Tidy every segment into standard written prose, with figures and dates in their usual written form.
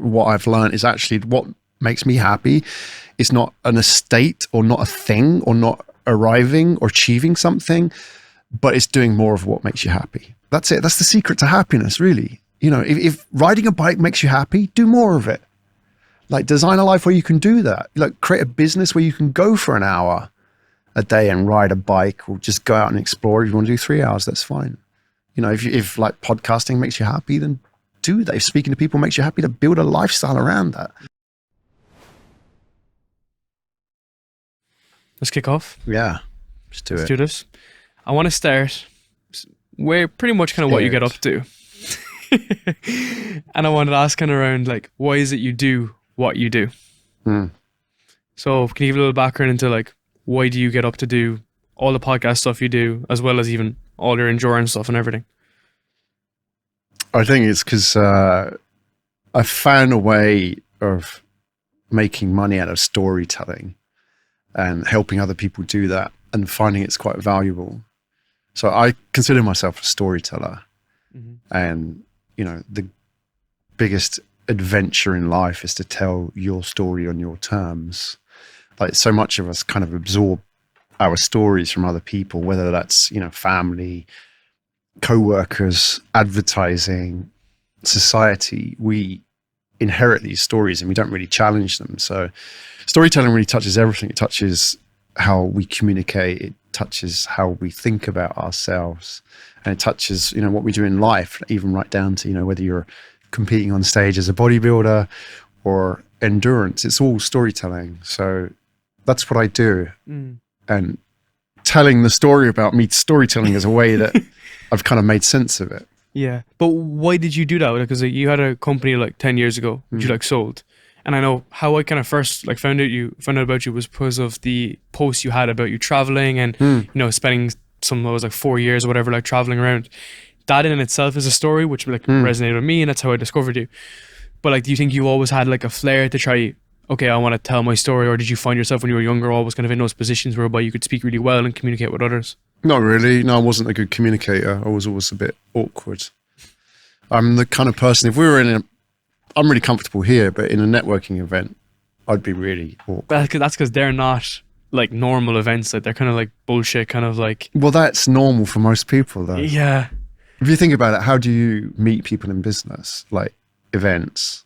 what I've learned is actually what makes me happy is not an estate or not a thing or not arriving or achieving something, but it's doing more of what makes you happy. That's it. That's the secret to happiness, really. You know, if riding a bike makes you happy, do more of it. Like, design a life where you can do that. Like, create a business where you can go for an hour a day and ride a bike, or just go out and explore. If you want to do 3 hours, that's fine. You know, if like podcasting makes you happy, then do that. If speaking to people makes you happy, to build a lifestyle around that. Let's kick off. Yeah, let's do this. I want to start where pretty much kind of what you get up to. And I wanted to ask kind of around, like, why is it you do what you do? So can you give a little background into, like, why do you get up to do all the podcast stuff you do, as well as even all your endurance stuff and everything? I think it's because I found a way of making money out of storytelling and helping other people do that, and finding it's quite valuable. So I consider myself a storyteller. And, you know, the biggest adventure in life is to tell your story on your terms. Like, so much of us kind of absorb our stories from other people, whether that's, you know, family, co-workers, advertising, society. We inherit these stories and we don't really challenge them. So storytelling really touches everything. It touches how we communicate. It touches how we think about ourselves, and it touches, you know, what we do in life, even right down to, you know, whether you're competing on stage as a bodybuilder or endurance. It's all storytelling. So that's what I do. And telling the story about me, storytelling is a way that I've kind of made sense of it. Yeah. But why did you do that? Because you had a company like 10 years ago, which you like sold. And I know how I kind of first like found out about you was because of the posts you had about you traveling and, you know, spending some, it was like 4 years or whatever, like traveling around. That in itself is a story which like resonated with me, and that's how I discovered you. But like, do you think you always had like a flair to try, okay, I want to tell my story? Or did you find yourself when you were younger always kind of in those positions whereby you could speak really well and communicate with others? Not really. No, I wasn't a good communicator. I was always a bit awkward. I'm the kind of person, if we were I'm really comfortable here, but in a networking event, I'd be really awkward. That's because they're not like normal events. Like, they're kind of like bullshit, kind of like... Well, that's normal for most people though. Yeah. If you think about it, how do you meet people in business? Like events,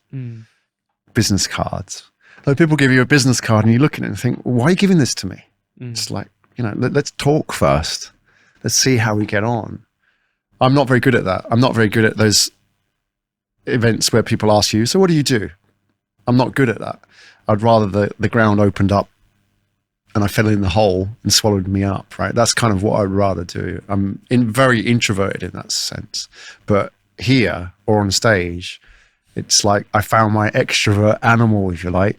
business cards. Like, people give you a business card and you look at it and think, well, why are you giving this to me? It's like, you know, let's talk first. Let's see how we get on. I'm not very good at that. I'm not very good at those events where people ask you, so what do you do? I'm not good at that. I'd rather the ground opened up and I fell in the hole and swallowed me up, right? That's kind of what I'd rather do. I'm very introverted in that sense. But here or on stage, it's like I found my extrovert animal, if you like.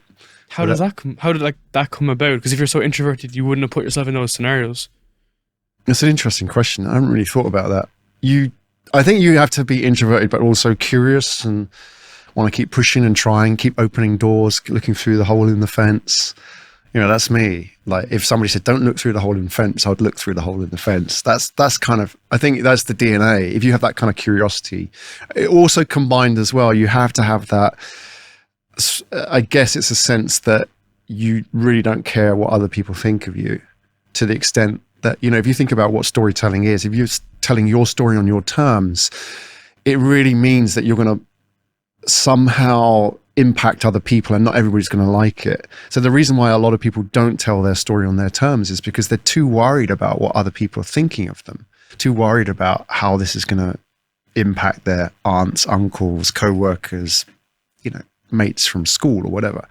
How did that come about? Because if you're so introverted, you wouldn't have put yourself in those scenarios. It's an interesting question. I haven't really thought about that. I think you have to be introverted, but also curious and want to keep pushing and trying, keep opening doors, looking through the hole in the fence. You know, that's me. Like, if somebody said, don't look through the hole in the fence, I'd look through the hole in the fence. That's kind of, I think that's the DNA. If you have that kind of curiosity, it also combined as well, you have to have that, I guess it's a sense that you really don't care what other people think of you, to the extent that, you know, if you think about what storytelling is, if you're telling your story on your terms, it really means that you're going to somehow impact other people, and not everybody's going to like it. So the reason why a lot of people don't tell their story on their terms is because they're too worried about what other people are thinking of them, too worried about how this is going to impact their aunts, uncles, co-workers, you know, mates from school or whatever.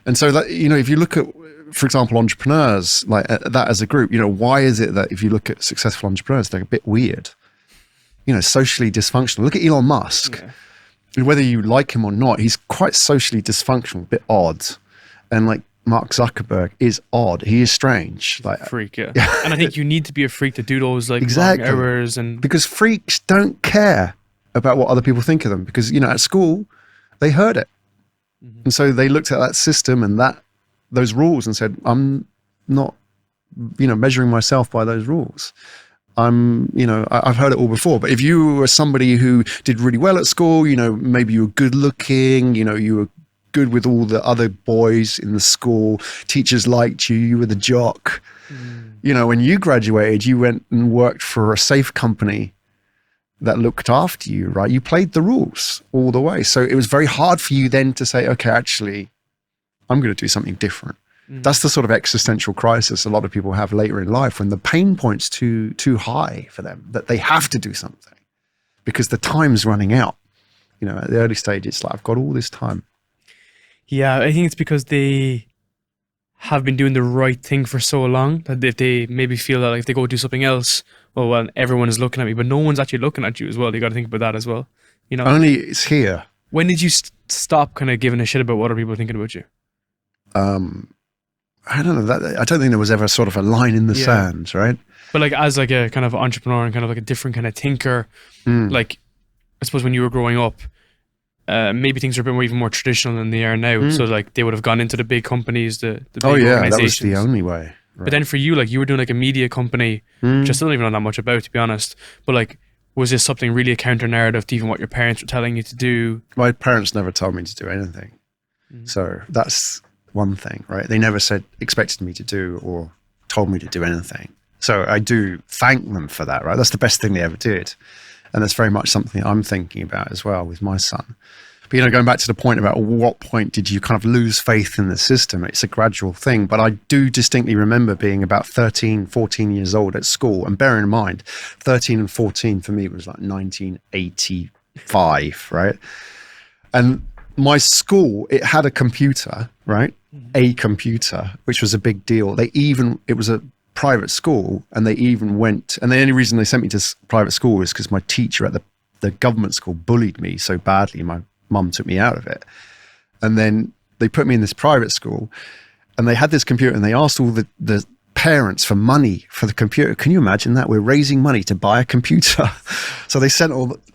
And so that, you know, if you look at, for example, entrepreneurs, like that as a group, you know, why is it that if you look at successful entrepreneurs, they're a bit weird, you know, socially dysfunctional? Look at Elon Musk. Yeah. Whether you like him or not, he's quite socially dysfunctional, a bit odd. And like Mark Zuckerberg is odd. He is strange. Like freak, yeah. And I think you need to be a freak to do those like exactly. long hours. And because freaks don't care about what other people think of them, because, you know, at school they heard it. And so they looked at that system and those rules and said, I'm not, you know, measuring myself by those rules. I've heard it all before. But if you were somebody who did really well at school, maybe you were good looking, you were good with all the other boys in the school, teachers liked you, you were the jock. When you graduated, you went and worked for a safe company that looked after you, right? You played the rules all the way. So it was very hard for you then to say, okay, actually, I'm going to do something different. That's the sort of existential crisis a lot of people have later in life when the pain point's too high for them, that they have to do something because the time's running out. At the early stage, it's like, I've got all this time. Yeah, I think it's because they have been doing the right thing for so long that if they maybe feel that like if they go do something else, well, everyone is looking at me, but no one's actually looking at you as well. You got to think about that as well. Only it's here. When did you stop kind of giving a shit about what other people are thinking about you? I don't know. I don't think there was ever sort of a line in the sand, right? But like as like a kind of entrepreneur and kind of like a different kind of thinker, like I suppose when you were growing up, maybe things were a bit more, even more traditional than they are now. So like they would have gone into the big companies, the big organizations. That was the only way. Right. But then for you, like you were doing like a media company, which I still don't even know that much about, to be honest. But like, was this something really a counter narrative to even what your parents were telling you to do? My parents never told me to do anything. So that's one thing, right? They never expected me to do or told me to do anything. So I do thank them for that, right? That's the best thing they ever did. And that's very much something I'm thinking about as well with my son. But, going back to the point about what point did you kind of lose faith in the system? It's a gradual thing. But I do distinctly remember being about 13, 14 years old at school. And bearing in mind, 13 and 14 for me was like 1985, right? And my school, it had a computer, right? A computer, which was a big deal. It was a private school, and they even went, and the only reason they sent me to private school was because my teacher at the government school bullied me so badly. My mum took me out of it. And then they put me in this private school, and they had this computer, and they asked all the parents for money for the computer. Can you imagine that? We're raising money to buy a computer. So they sent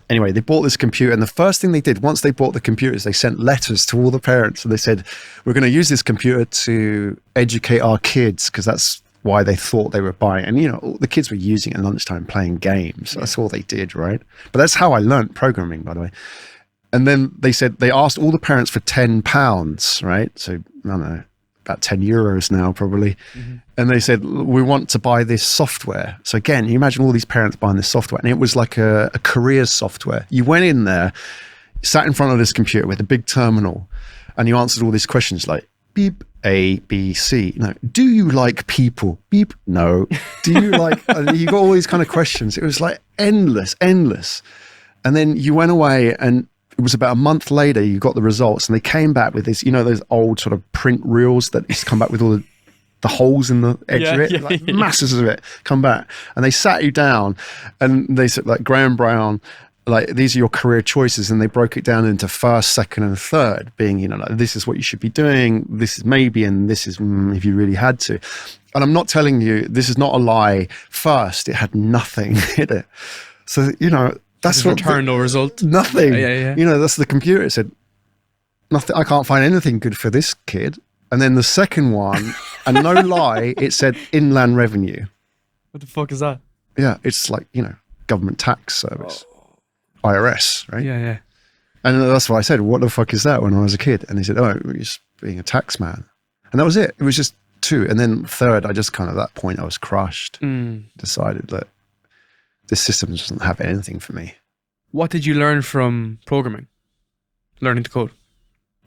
anyway, they bought this computer, and the first thing they did once they bought the computers, they sent letters to all the parents, and they said, we're going to use this computer to educate our kids, because that's why they thought they were buying. And the kids were using it at lunchtime playing games. That's all they did, right? But that's how I learned programming, by the way. And then they said they asked all the parents for £10, right? So I don't know, about €10 now probably. And they said, we want to buy this software. So again, you imagine all these parents buying this software, and it was like a career software. You went in there, sat in front of this computer with a big terminal, and you answered all these questions like beep, A, B, C. No, do you like people? Beep, no. Do you like, and you got all these kind of questions. It was like endless. And then you went away, and it was about a month later, you got the results, and they came back with this, those old sort of print reels that used to come back with all the holes in the edge of it, masses of it come back. And they sat you down, and they said, like, Graham Brown, like, these are your career choices. And they broke it down into first, second, and third, being, like, this is what you should be doing, this is maybe, and this is if you really had to. And I'm not telling you, this is not a lie. First, it had nothing in it. So, that's what return no result. Nothing. Yeah. That's the computer. It said, nothing. I can't find anything good for this kid. And then the second one, and no lie, it said inland revenue. What the fuck is that? Yeah, it's like, government tax service. IRS, right? Yeah. And that's what I said. What the fuck is that when I was a kid? And they said, oh, you're just being a tax man. And that was it. It was just two. And then third, I just kind of, at that point, I was crushed. Decided that this system doesn't have anything for me. What did you learn from programming? Learning to code?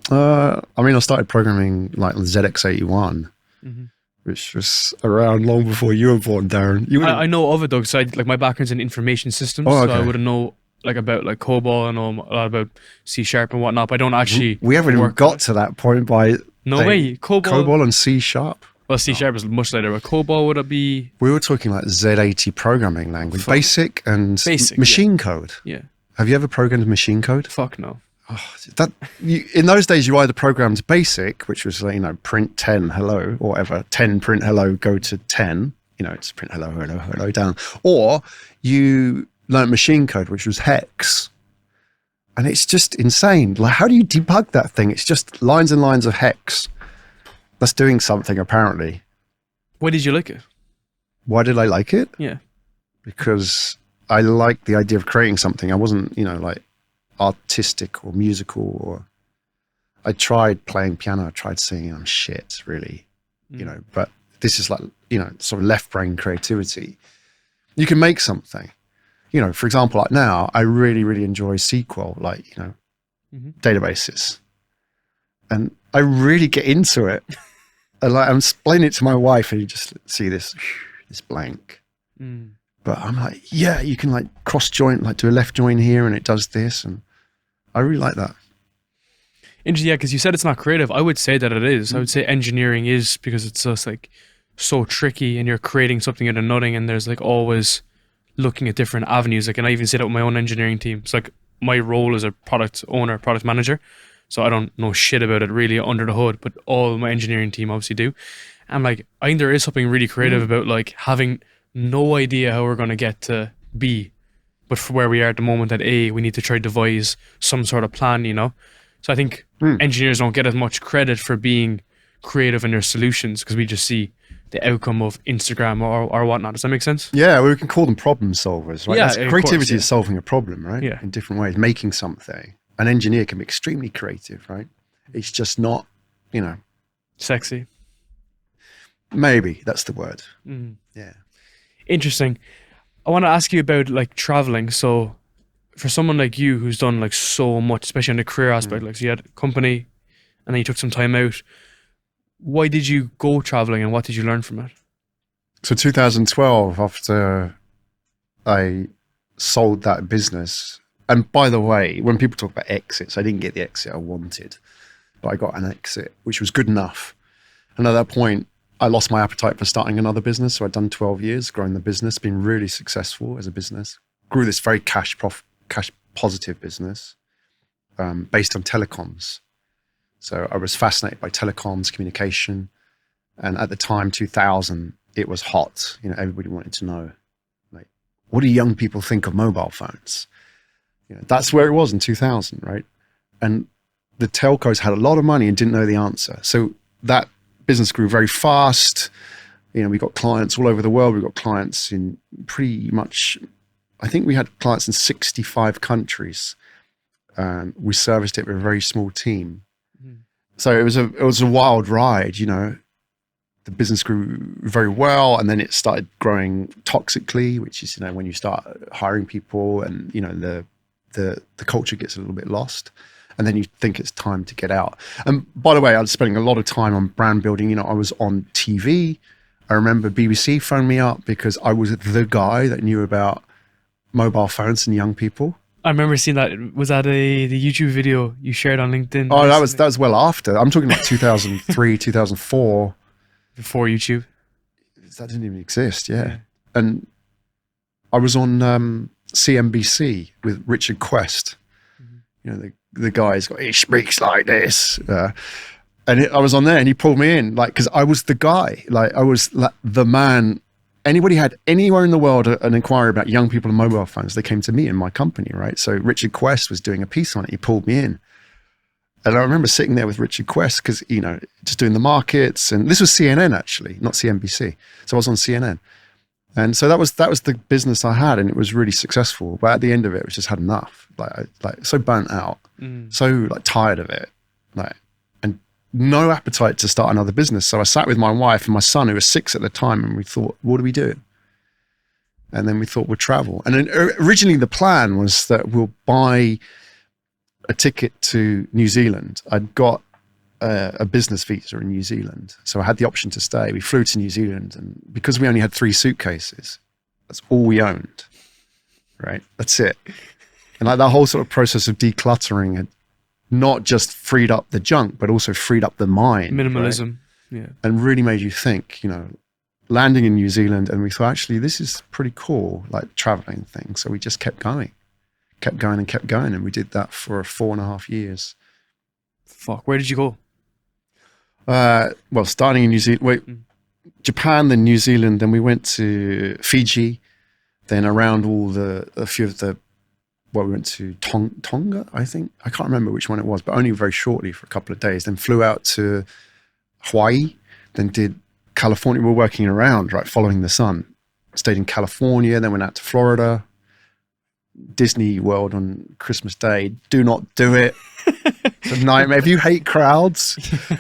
I started programming like on ZX81, which was around long before you were born, Darren. I know of it though, because my background's in information systems, so I would know about like COBOL. I know a lot about C# and whatnot, but I don't actually. We haven't even got to that point by. No way, COBOL and C#. Well, C# is much later, but COBOL, would it be? We were talking like Z80 programming language, basic and machine code. Yeah. Have you ever programmed machine code? Fuck no. In those days, you either programmed basic, which was print 10 hello or whatever, 10 print hello, go to 10. It's print hello down, or you learned machine code, which was hex. And it's just insane. Like, how do you debug that thing? It's just lines and lines of hex. That's doing something, apparently. Why did you like it? Why did I like it? Yeah. because I liked the idea of creating something. I wasn't, like artistic or musical, or I tried playing piano, I tried singing. I'm shit, really, but this is like, sort of left brain creativity. You can make something, for example, like now, I really, really enjoy SQL, like, databases. And I really get into it. And like, I'm explaining it to my wife and you just see this blank. But I'm like, yeah, you can like cross joint, like do a left join here and it does this. And I really like that. Interesting, yeah, because you said it's not creative. I would say that it is. I would say engineering is, because it's just like so tricky and you're creating something out of nothing, and there's like always looking at different avenues. Like, and I even see that with my own engineering team. It's like my role as a product owner, product manager. So I don't know shit about it really under the hood, but all my engineering team obviously do. And like, I think there is something really creative about like having no idea how we're going to get to B, but for where we are at the moment at A, we need to try to devise some sort of plan, So I think engineers don't get as much credit for being creative in their solutions because we just see the outcome of Instagram or whatnot. Does that make sense? Yeah, well, we can call them problem solvers, right? Yeah, creativity is solving a problem, right? Yeah. In different ways, making something. An engineer can be extremely creative, right? It's just not, Sexy. Maybe that's the word. Yeah. Interesting. I want to ask you about like traveling. So for someone like you who's done like so much, especially on the career aspect, like so you had a company and then you took some time out. Why did you go traveling and what did you learn from it? So 2012, after I sold that business, and by the way, when people talk about exits, I didn't get the exit I wanted, but I got an exit, which was good enough. And at that point, I lost my appetite for starting another business. So I'd done 12 years growing the business, been really successful as a business, grew this very cash positive business based on telecoms. So I was fascinated by telecoms, communication. And at the time, 2000, it was hot. Everybody wanted to know, like, what do young people think of mobile phones? That's where it was in 2000, right? And the telcos had a lot of money and didn't know the answer. So that business grew very fast. We got clients all over the world. We got clients in pretty much, I think we had clients in 65 countries. We serviced it with a very small team. So it was a wild ride, The business grew very well, and then it started growing toxically, which is, when you start hiring people and, the culture gets a little bit lost. And then you think it's time to get out. And by the way, I was spending a lot of time on brand building. I was on TV. I remember BBC phoned me up because I was the guy that knew about mobile phones and young people. I remember seeing that. Was that the YouTube video you shared on LinkedIn? Oh, that was well after. I'm talking about 2003, 2004. Before YouTube? That didn't even exist, yeah. And I was on CNBC with Richard Quest. The guy's got, he speaks like this. I was on there and he pulled me in, like, because I was the guy. Like, I was like the man. Anybody had anywhere in the world an inquiry about young people and mobile phones, they came to me in my company, right? So Richard Quest was doing a piece on it. He pulled me in. And I remember sitting there with Richard Quest because, just doing the markets. And this was CNN, actually, not CNBC. So I was on CNN. And so that was the business I had, and it was really successful. But at the end of it, I just had enough. Like so burnt out, so like tired of it, and no appetite to start another business. So I sat with my wife and my son, who was 6 at the time, and we thought, what do we do? And then we thought we'd travel. And then originally the plan was that we'll buy a ticket to New Zealand. I'd got a business visa in New Zealand. So I had the option to stay. We flew to New Zealand, and because we only had 3 suitcases, that's all we owned, right? That's it. And like that whole sort of process of decluttering had not just freed up the junk, but also freed up the mind. Minimalism, right? Yeah. And really made you think, landing in New Zealand, and we thought, actually, this is pretty cool, like traveling thing. So we just kept going. And we did that for 4.5 years. Fuck, where did you go? Well, starting in New Zealand, Japan, then New Zealand, then we went to Fiji, then around a few of the, we went to Tonga, I think. I can't remember which one it was, but only very shortly for a couple of days. Then flew out to Hawaii, then did California. We're working around, right, following the sun. stayed in California, then went out to Florida. Disney World on Christmas Day. Do not do it. It's a nightmare. If you hate crowds,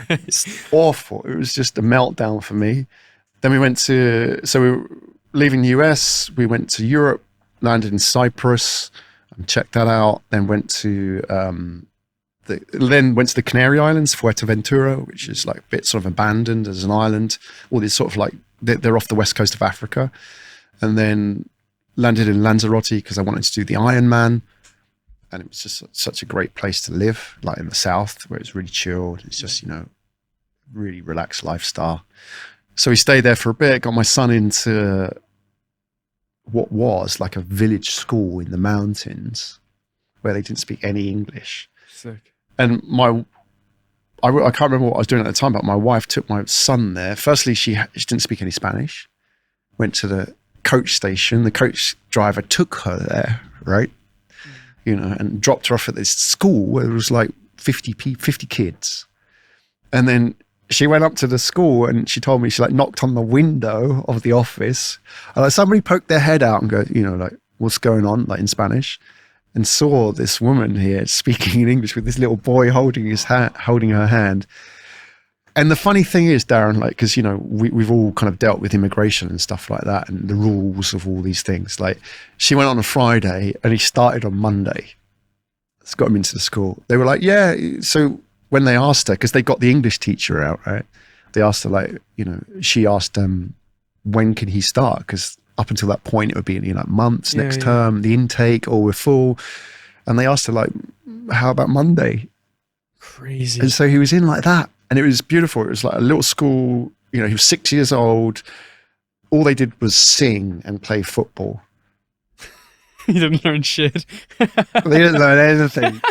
it's awful. It was just a meltdown for me. Then we we were leaving the US, we went to Europe, landed in Cyprus, and checked that out. Then went to the Canary Islands, Fuerteventura, which is like a bit sort of abandoned as an island. All these sort of like, they're off the west coast of Africa. And then landed in Lanzarote because I wanted to do the Ironman. And it was just such a great place to live, like in the south, where it's really chilled. It's just, really relaxed lifestyle. So we stayed there for a bit, got my son into what was like a village school in the mountains where they didn't speak any English. Sick. And I can't remember what I was doing at the time, but my wife took my son there. Firstly, she didn't speak any Spanish. Went to the coach station. The coach driver took her there, right? And dropped her off at this school where there was like 50 kids. And then she went up to the school and she told me, she like knocked on the window of the office and like somebody poked their head out and go, like, what's going on, like in Spanish, and saw this woman here speaking in English with this little boy holding her hand. And the funny thing is, Darren, like, because, we've all kind of dealt with immigration and stuff like that and the rules of all these things. Like, she went on a Friday and he started on Monday. It's got him into the school. They were like, yeah. So when they asked her, because they got the English teacher out, right? They asked her, like, she asked when can he start? Because up until that point, it would be, months, next term, the intake, or we're full. And they asked her, like, how about Monday? Crazy. And so he was in like that. And it was beautiful. It was like a little school, he was 6 years old. All they did was sing and play football. He didn't learn shit. They didn't learn anything.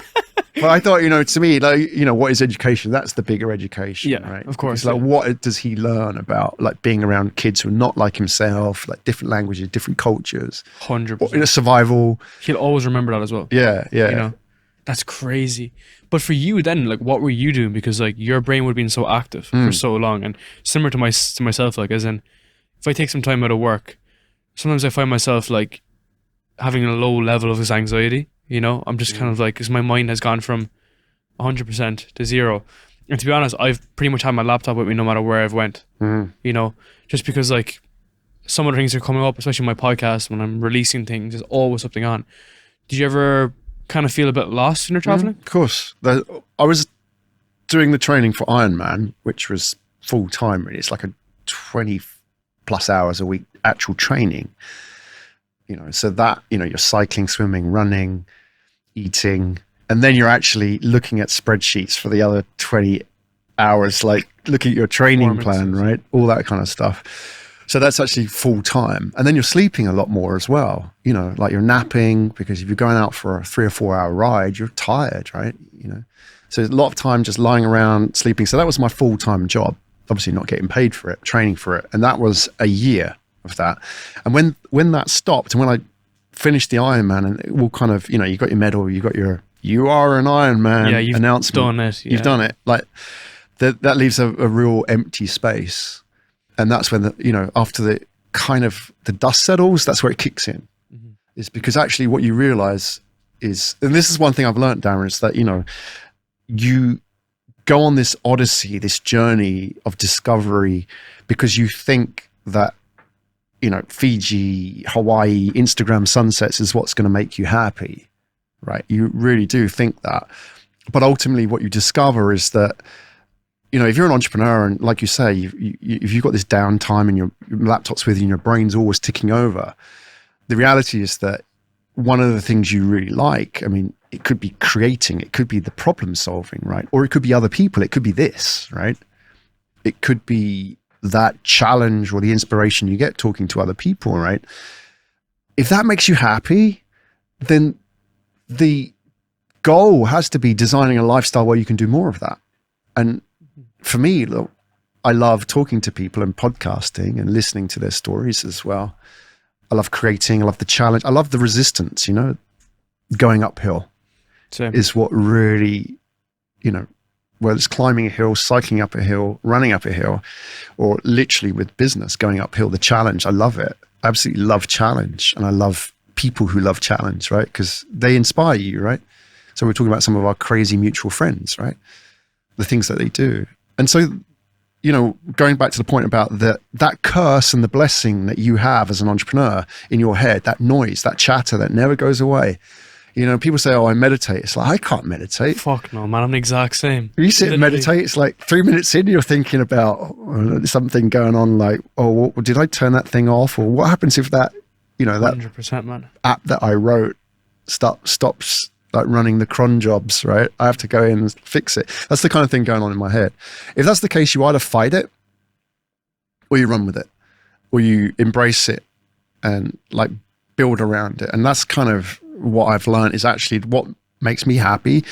But I thought, to me, like, what is education? That's the bigger education, right? Of course. It's like, what does he learn about, like, being around kids who are not like himself, like different languages, different cultures? 100%. Survival. He'll always remember that as well. Yeah. That's crazy. But for you then, like, what were you doing? Because like your brain would have been so active for so long, and similar to myself, like, as in, if I take some time out of work, sometimes I find myself like having a low level of anxiety. I'm just kind of like, because my mind has gone from 100% to 0. And to be honest, I've pretty much had my laptop with me no matter where I've went. Just because like some of the things are coming up, especially my podcast when I'm releasing things, there's always something on. Did you ever kind of feel a bit lost when you're traveling? Of course. I was doing the training for Ironman, which was full time really. It's like a 20 plus hours a week actual training. So that, you're cycling, swimming, running, eating, and then you're actually looking at spreadsheets for the other 20 hours, like looking at your training plan, right? All that kind of stuff. So that's actually full time. And then you're sleeping a lot more as well, like you're napping, because if you're going out for a 3 or 4 hour ride, you're tired, right? So there's a lot of time just lying around sleeping. So that was my full time job, obviously not getting paid for it, training for it. And that was a year of that. And when that stopped, and when I finished the Ironman, and it all kind of, you got your medal, you got your, you are an Ironman announcement. Done it. Yeah. You've done it. Like that leaves a real empty space. And that's when after the kind of the dust settles, that's where it kicks in. Is because actually what you realize is, and this is one thing I've learned, Darren, is that, you go on this odyssey, this journey of discovery, because you think that, Fiji, Hawaii, Instagram sunsets is what's going to make you happy, right? You really do think that. But ultimately what you discover is that, if you're an entrepreneur and like you say, if you've got this downtime and your laptop's with you and your brain's always ticking over, the reality is that one of the things you really like, it could be creating, it could be the problem solving, right? Or it could be other people, it could be this, right? It could be that challenge or the inspiration you get talking to other people, right? If that makes you happy, then the goal has to be designing a lifestyle where you can do more of that. And for me, look, I love talking to people and podcasting and listening to their stories as well. I love creating, I love the challenge, I love the resistance, going uphill. Same. Is what really, whether it's climbing a hill, cycling up a hill, running up a hill, or literally with business, going uphill, the challenge. I love it. I absolutely love challenge. And I love people who love challenge, right? Because they inspire you, right? So we're talking about some of our crazy mutual friends, right? The things that they do. And so, you know, going back to the point about that curse and the blessing that you have as an entrepreneur in your head, that noise, that chatter that never goes away. You know, people say, oh, I meditate. It's like, I can't meditate. Fuck no, man. I'm the exact same. You sit and Literally. meditate, it's like 3 minutes in, you're thinking about something going on, like, oh, did I turn that thing off? Or what happens if that, you know, that 100%, man. app that I wrote stops like running the cron jobs, right? I have to go in and fix it. That's the kind of thing going on in my head. If that's the case, you either fight it or you run with it, or you embrace it and like build around it. And that's kind of what I've learned, is actually what makes me happy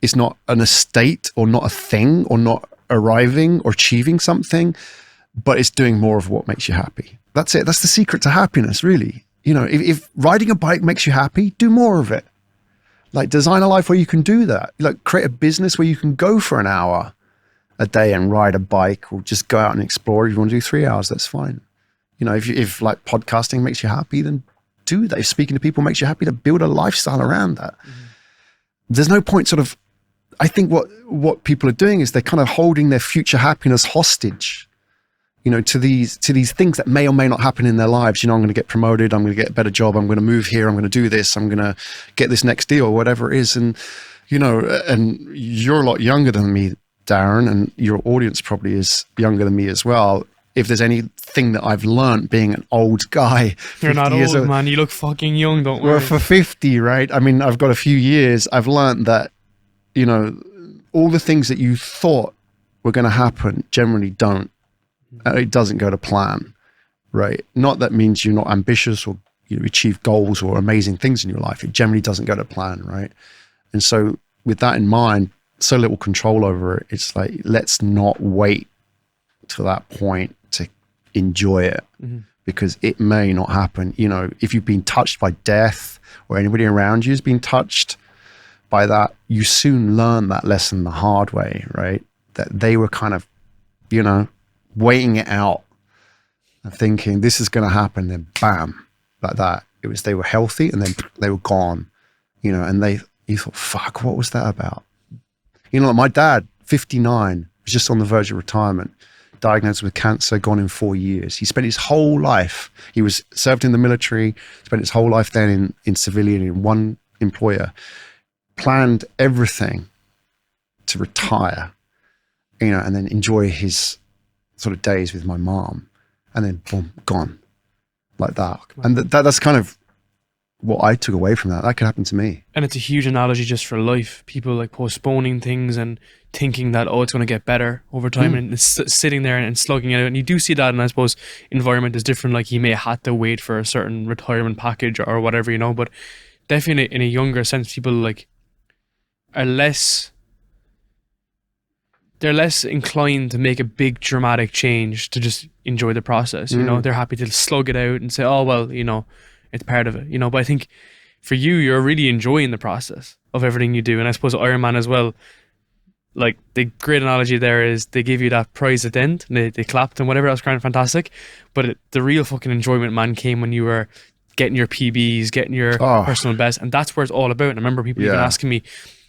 is not an estate or not a thing or not arriving or achieving something, but it's doing more of what makes you happy. That's it. That's the secret to happiness, really. You know, if riding a bike makes you happy, do more of it. Like, design a life where you can do that. Like, create a business where you can go for an hour a day and ride a bike, or just go out and explore. If you want to do 3 hours, that's fine. You know, if like podcasting makes you happy, then do that. If speaking to people makes you happy, to build a lifestyle around that. Mm-hmm. There's no point sort of, I think what people are doing is they're kind of holding their future happiness hostage, you know, to these things that may or may not happen in their lives. You know, I'm going to get promoted, I'm going to get a better job, I'm going to move here, I'm going to do this, I'm going to get this next deal, whatever it is. And, you know, and you're a lot younger than me, Darren, and your audience probably is younger than me as well. If there's anything that I've learned being an old guy, You're not old, man. You look fucking young, don't worry. Well, for 50, right? I mean, I've got a few years. I've learned that, you know, all the things that you thought were going to happen generally don't. It doesn't go to plan, right? Not that means you're not ambitious or you achieve goals or amazing things in your life. It generally doesn't go to plan, right? And so with that in mind, so little control over it, it's like, let's not wait to that point to enjoy it, because it may not happen. You know, if you've been touched by death or anybody around you has been touched by that, you soon learn that lesson the hard way, right? That they were kind of, you know, waiting it out and thinking this is going to happen, then bam, like that. It was, they were healthy and then they were gone, you know, and you thought, fuck, what was that about? You know, like my dad, 59, was just on the verge of retirement, diagnosed with cancer, gone in 4 years. He spent his whole life, he was served in the military, spent his whole life then in civilian, in one employer, planned everything to retire, you know, and then enjoy his sort of days with my mom, and then boom, gone like that. And that's kind of what I took away from that. That could happen to me. And it's a huge analogy just for life. People like postponing things and thinking that, oh, it's going to get better over time, and it's sitting there and slugging it out. And you do see that, and I suppose environment is different. Like, he may have had to wait for a certain retirement package or whatever, you know, but definitely in a younger sense, people like are less inclined to make a big dramatic change, to just enjoy the process. You know, they're happy to slug it out and say, oh, well, you know, it's part of it, you know. But I think for you, you're really enjoying the process of everything you do. And I suppose Ironman as well, like, the great analogy there is they give you that prize at the end and they clapped and whatever. That was kind of fantastic. But the real fucking enjoyment, man, came when you were getting your PBs, getting your personal best. And that's where it's all about. And I remember people even asking me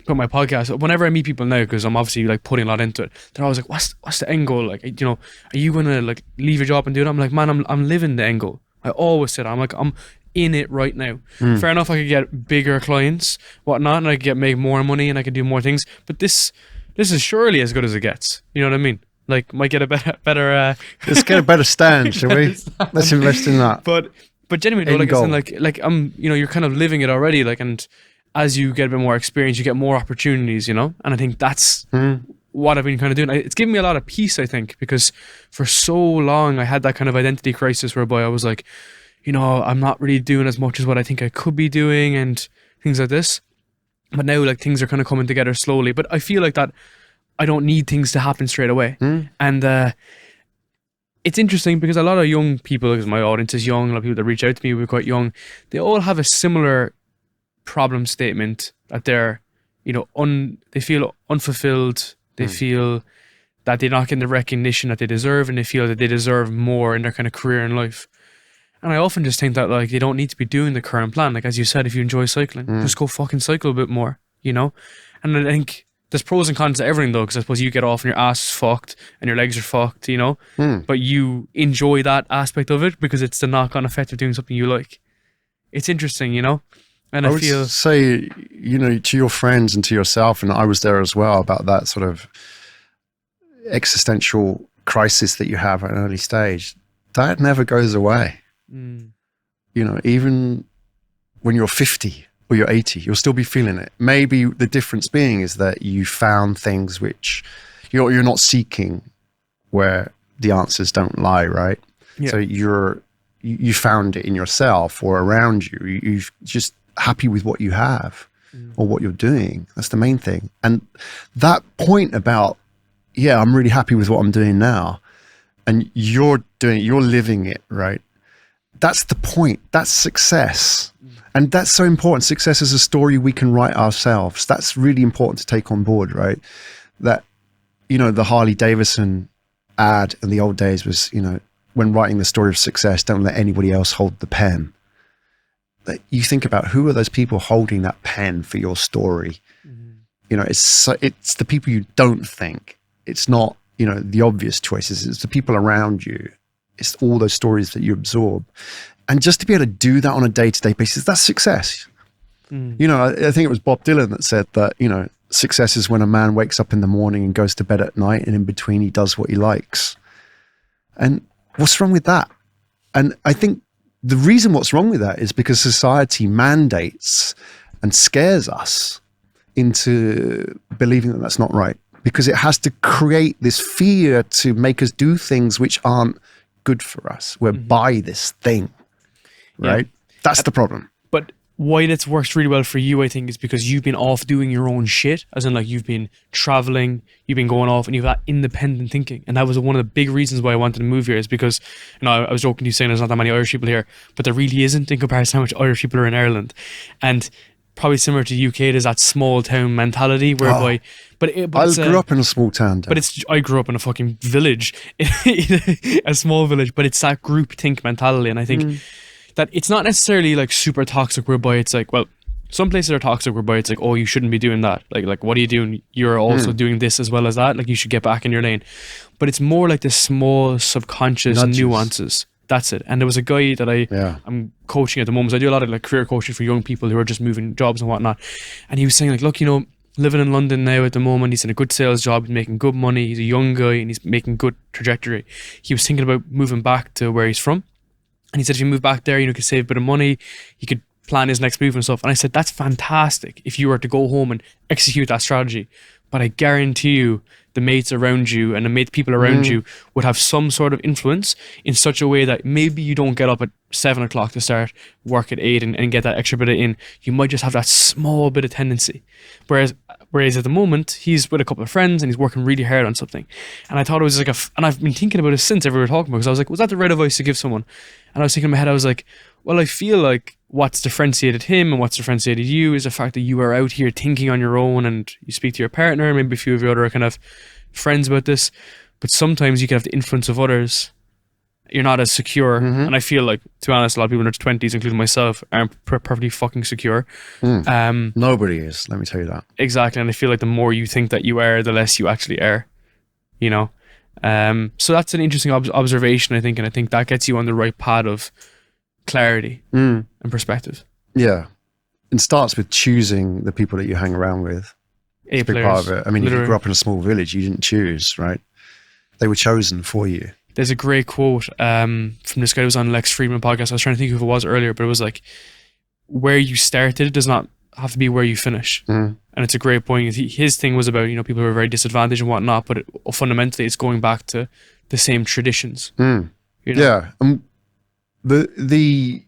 about my podcast. Whenever I meet people now, because I'm obviously like putting a lot into it, they're always like, what's the end goal? Like, you know, are you going to like leave your job and do it? I'm like, man, I'm living the end goal. I always said, I'm in it right now. Fair enough, I could get bigger clients, whatnot, and I could make more money and I could do more things, but this is surely as good as it gets. You know what I mean? Like, might get a better let's get a better stand, shall we? Let's invest in that. But genuinely, like, it's like I'm, you know, you're kind of living it already, like, and as you get a bit more experience, you get more opportunities, you know? And I think that's what I've been kind of doing. It's given me a lot of peace, I think, because for so long I had that kind of identity crisis whereby I was like, you know, I'm not really doing as much as what I think I could be doing and things like this. But now, like, things are kind of coming together slowly. But I feel like that I don't need things to happen straight away. And it's interesting because a lot of young people, because my audience is young, a lot of people that reach out to me who are quite young, they all have a similar problem statement that they're, you know, they feel unfulfilled, They feel that they're not getting the recognition that they deserve, and they feel that they deserve more in their kind of career in life. And I often just think that like they don't need to be doing the current plan. Like as you said, if you enjoy cycling, just go fucking cycle a bit more, you know? And I think there's pros and cons to everything though, because I suppose you get off and your ass is fucked and your legs are fucked, you know? But you enjoy that aspect of it because it's the knock-on effect of doing something you like. It's interesting, you know? And I would feel say, you know, to your friends and to yourself, and I was there as well, about that sort of existential crisis that you have at an early stage, that never goes away. You know, even when you're 50 or you're 80, you'll still be feeling it. Maybe the difference being is that you found things which you're not seeking, where the answers don't lie, right? So you found it in yourself or around you. You're just happy with what you have or what you're doing. That's the main thing. And that point about, I'm really happy with what I'm doing now, and you're living it, right? That's the point. That's success. And that's so important. Success is a story we can write ourselves. That's really important to take on board, right? That, you know, the Harley Davidson ad in the old days was, you know, when writing the story of success, don't let anybody else hold the pen. That you think about, who are those people holding that pen for your story? You know, it's the people you don't think. It's not, you know, the obvious choices. It's the people around you. It's all those stories that you absorb. And just to be able to do that on a day-to-day basis, that's success. You know, I think it was Bob Dylan that said that, you know, success is when a man wakes up in the morning and goes to bed at night, and in between he does what he likes. And what's wrong with that? And I think the reason what's wrong with that is because society mandates and scares us into believing that that's not right, because it has to create this fear to make us do things which aren't good for us. We're by this thing, right? That's the problem. But why that's worked really well for you, I think, is because you've been off doing your own shit, as in like you've been traveling, you've been going off, and you've that independent thinking. And that was one of the big reasons why I wanted to move here, is because, you know, I was joking to you saying there's not that many Irish people here, but there really isn't in comparison to how much Irish people are in Ireland. And probably similar to the UK, there's that small town mentality whereby, but I grew up in a small town, but I grew up in a fucking village, a small village, but it's that group think mentality. And I think that it's not necessarily like super toxic whereby it's like, well, some places are toxic whereby it's like, oh, you shouldn't be doing that. Like what are you doing? You're also doing this as well as that. Like you should get back in your lane. But it's more like the small subconscious nuances. That's it. And there was a guy that I'm coaching at the moment. So I do a lot of like career coaching for young people who are just moving jobs and whatnot. And he was saying like, look, you know, living in London now at the moment, he's in a good sales job, he's making good money, he's a young guy and he's making good trajectory. He was thinking about moving back to where he's from. And he said, if you move back there, you know, you could save a bit of money, he could plan his next move and stuff. And I said, that's fantastic if you were to go home and execute that strategy. But I guarantee you, the mates around you and the people around you would have some sort of influence in such a way that maybe you don't get up at 7 o'clock to start work at 8 and get that extra bit in. You might just have that small bit of tendency. Whereas at the moment, he's with a couple of friends and he's working really hard on something. And I thought it was like and I've been thinking about it since we were talking about it, because I was like, was that the right advice to give someone? And I was thinking in my head, I was like, well, I feel like what's differentiated him and what's differentiated you is the fact that you are out here thinking on your own and you speak to your partner, maybe a few of your other kind of friends about this, but sometimes you can have the influence of others. You're not as secure. And I feel like, to be honest, a lot of people in their 20s, including myself, aren't perfectly fucking secure. Nobody is, let me tell you that. Exactly. And I feel like the more you think that you are, the less you actually are, you know? So that's an interesting observation, I think, and I think that gets you on the right path of clarity and perspective. Yeah. It starts with choosing the people that you hang around with. It's a big part of it. I mean, if you grew up in a small village, you didn't choose, right? They were chosen for you. There's a great quote from this guy who was on Lex Fridman podcast. I was trying to think of who it was earlier, but it was like, where you started does not have to be where you finish. And it's a great point. His thing was about, you know, people who are very disadvantaged and whatnot, but fundamentally it's going back to the same traditions. You know? Yeah. The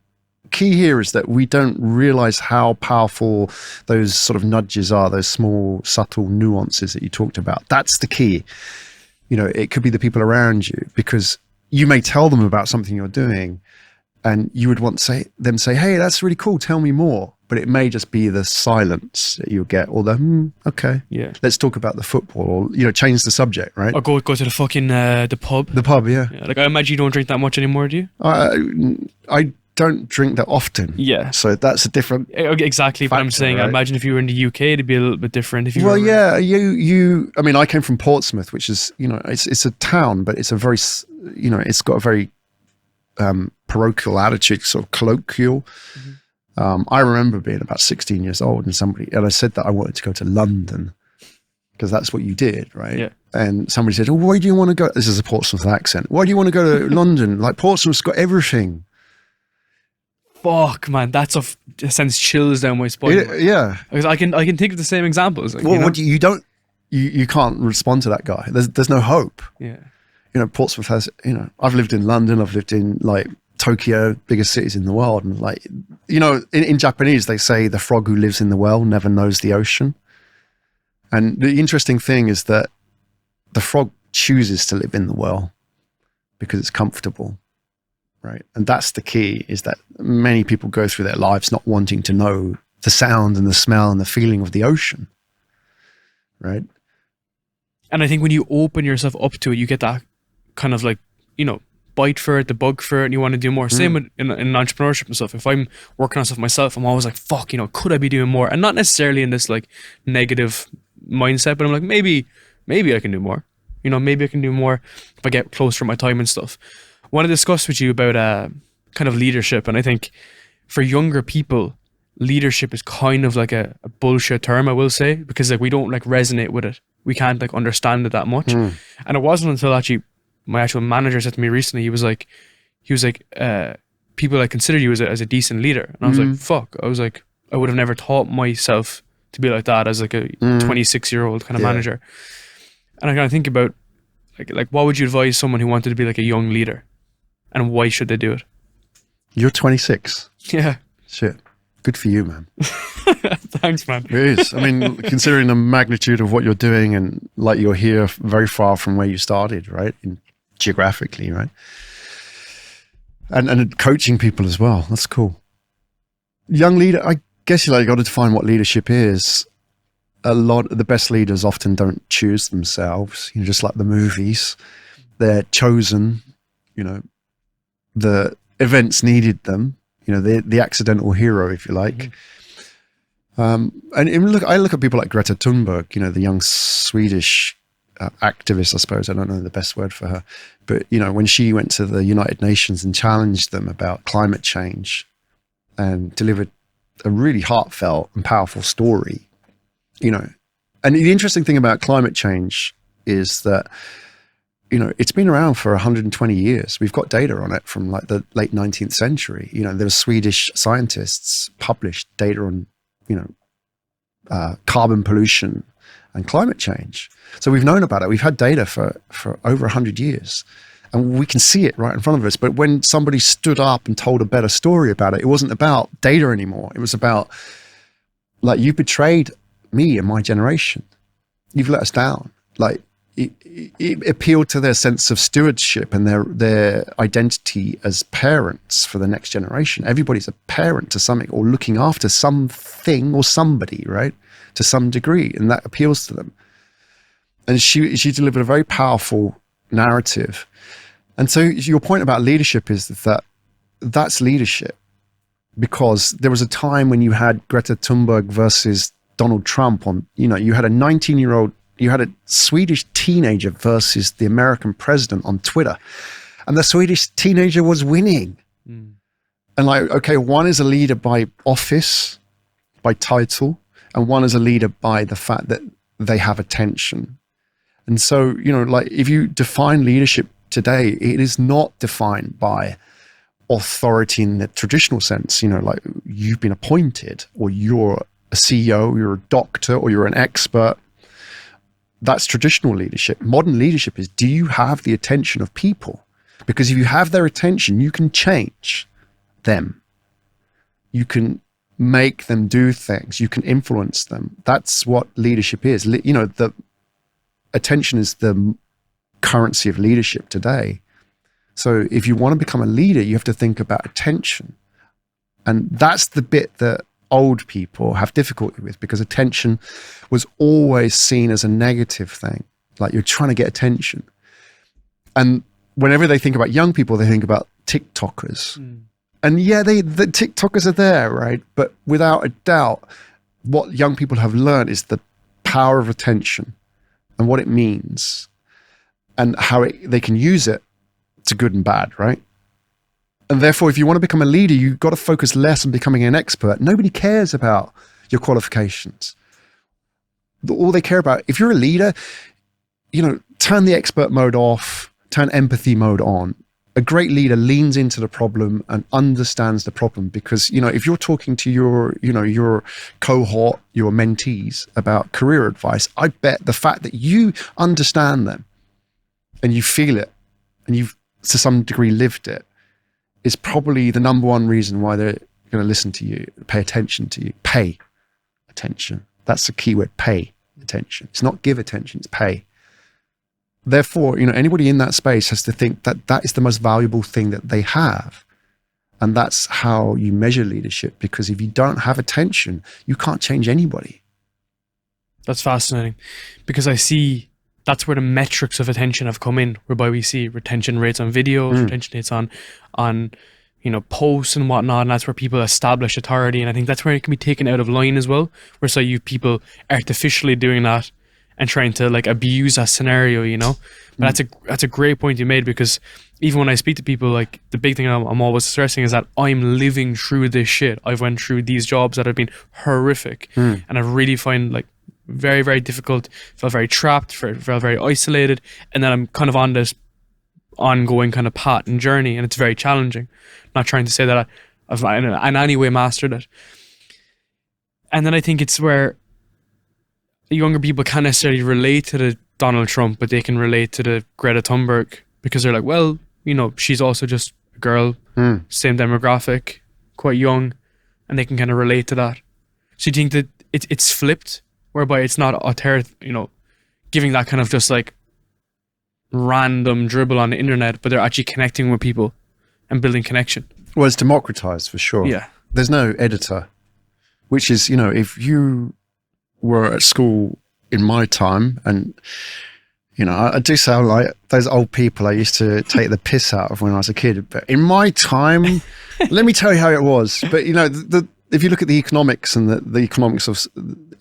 key here is that we don't realize how powerful those sort of nudges are, those small, subtle nuances that you talked about. That's the key. You know, it could be the people around you, because you may tell them about something you're doing and you would want to say, hey, that's really cool, tell me more. but it may just be the silence that you'll get, or the okay, Yeah. let's talk about the football, or change the subject, right? Or go to the fucking the pub. The pub, yeah. Like I imagine you don't drink that much anymore, do you? I don't drink that often. Yeah. So that's a different. Exactly what I'm factor, saying. I right? imagine if you were in the UK, it'd be a little bit different. If you Well, were, yeah, you. I mean, I came from Portsmouth, which is, it's a town, but it's a very, it's got a very parochial attitude, sort of colloquial. I remember being about 16 years old, and I said that I wanted to go to London because that's what you did, right? Yeah. And somebody said, "Oh, why do you want to go?" This is a Portsmouth accent. Why do you want to go to London? Like Portsmouth's got everything. Fuck, man, that sends chills down my spine. Yeah. Because I can think of the same examples. Like, Well, what do you don't, you can't respond to that guy. There's no hope. Yeah. Portsmouth has, I've lived in London, I've lived in like Tokyo, biggest cities in the world. And like, in Japanese, they say the frog who lives in the well never knows the ocean. And the interesting thing is that the frog chooses to live in the well because it's comfortable. Right. And that's the key, is that many people go through their lives not wanting to know the sound and the smell and the feeling of the ocean. Right. And I think when you open yourself up to it, you get that kind of like, bite for it, the bug for it, and you want to do more. Same with in entrepreneurship and stuff. If I'm working on stuff myself, I'm always like, fuck, could I be doing more? And not necessarily in this like negative mindset, but I'm like, maybe I can do more. Maybe I can do more if I get closer to my time and stuff. I want to discuss with you about kind of leadership. And I think for younger people, leadership is kind of like a bullshit term, I will say, because like we don't like resonate with it. We can't like understand it that much. And it wasn't until actually my actual manager said to me recently, he was like, people like consider you as a decent leader. And I was like, fuck. I was like, I would have never taught myself to be like that as like a 26-year-old kind of manager. And I kind of think about like what would you advise someone who wanted to be like a young leader, and why should they do it? You're 26. Yeah. Shit. Good for you, man. Thanks, man. It is. I mean, considering the magnitude of what you're doing, and like you're here very far from where you started, right? Geographically, right? And coaching people as well. That's cool. Young leader, I guess you got to define what leadership is. A lot of the best leaders often don't choose themselves, just like the movies. They're chosen, the events needed them, the accidental hero, if you like. And I look at people like Greta Thunberg, the young Swedish activist, I suppose. I don't know the best word for her. But, when she went to the United Nations and challenged them about climate change and delivered a really heartfelt and powerful story, and the interesting thing about climate change is that, it's been around for 120 years. We've got data on it from like the late 19th century. There were Swedish scientists published data on, carbon pollution and climate change. So we've known about it. We've had data for over 100 years, and we can see it right in front of us. But when somebody stood up and told a better story about it, it wasn't about data anymore. It was about, like, you betrayed me and my generation. You've let us down. Like, it appealed to their sense of stewardship and their identity as parents for the next generation. Everybody's a parent to something, or looking after something or somebody, right? To some degree, and that appeals to them. And she delivered a very powerful narrative. And so your point about leadership is that's leadership, because there was a time when you had Greta Thunberg versus Donald Trump on, you had a 19-year-old, you had a Swedish teenager versus the American president on Twitter, and the Swedish teenager was winning. And like, okay, one is a leader by office, by title, and one is a leader by the fact that they have attention. And so, like, if you define leadership today, it is not defined by authority in the traditional sense, like you've been appointed, or you're a CEO, you're a doctor, or you're an expert. That's traditional leadership. Modern leadership is, do you have the attention of people? Because if you have their attention, you can change them. You can make them do things. You can influence them. That's what leadership is. The attention is the currency of leadership today. So if you want to become a leader, you have to think about attention. And that's the bit that old people have difficulty with, because attention was always seen as a negative thing. Like you're trying to get attention. And whenever they think about young people, they think about TikTokers. And yeah, the TikTokers are there, right? But without a doubt, what young people have learned is the power of attention and what it means and how they can use it to good and bad, right? And therefore, if you want to become a leader, you've got to focus less on becoming an expert. Nobody cares about your qualifications. All they care about, if you're a leader, turn the expert mode off, turn empathy mode on. A great leader leans into the problem and understands the problem, because, if you're talking to your cohort, your mentees about career advice, I bet the fact that you understand them and you feel it and you've to some degree lived it is probably the number one reason why they're going to listen to you, pay attention to you. Pay attention. That's the key word, pay attention. It's not give attention, it's pay. Therefore, anybody in that space has to think that that is the most valuable thing that they have. And that's how you measure leadership, because if you don't have attention, you can't change anybody. That's fascinating, because I see that's where the metrics of attention have come in, whereby we see retention rates on videos, retention rates on posts and whatnot, and that's where people establish authority. And I think that's where it can be taken out of line as well, where so you have people artificially doing that and trying to like abuse that scenario, But that's a great point you made, because even when I speak to people, like the big thing I'm always stressing is that I'm living through this shit. I've went through these jobs that have been horrific, and I really find like very, very difficult, felt very trapped, felt very isolated, and then I'm kind of on this ongoing kind of path and journey, and it's very challenging. Not trying to say that I've in any way mastered it. And then I think it's where younger people can't necessarily relate to the Donald Trump, but they can relate to the Greta Thunberg, because they're like, well, she's also just a girl, same demographic, quite young, and they can kind of relate to that. So you think that it's flipped, whereby it's not giving that kind of just like random dribble on the internet, but they're actually connecting with people and building connection. Well, it's democratized for sure. Yeah. There's no editor, which is, if you were at school in my time, and I do sound like those old people I used to take the piss out of when I was a kid, but in my time, let me tell you how it was. But if you look at the economics and the economics of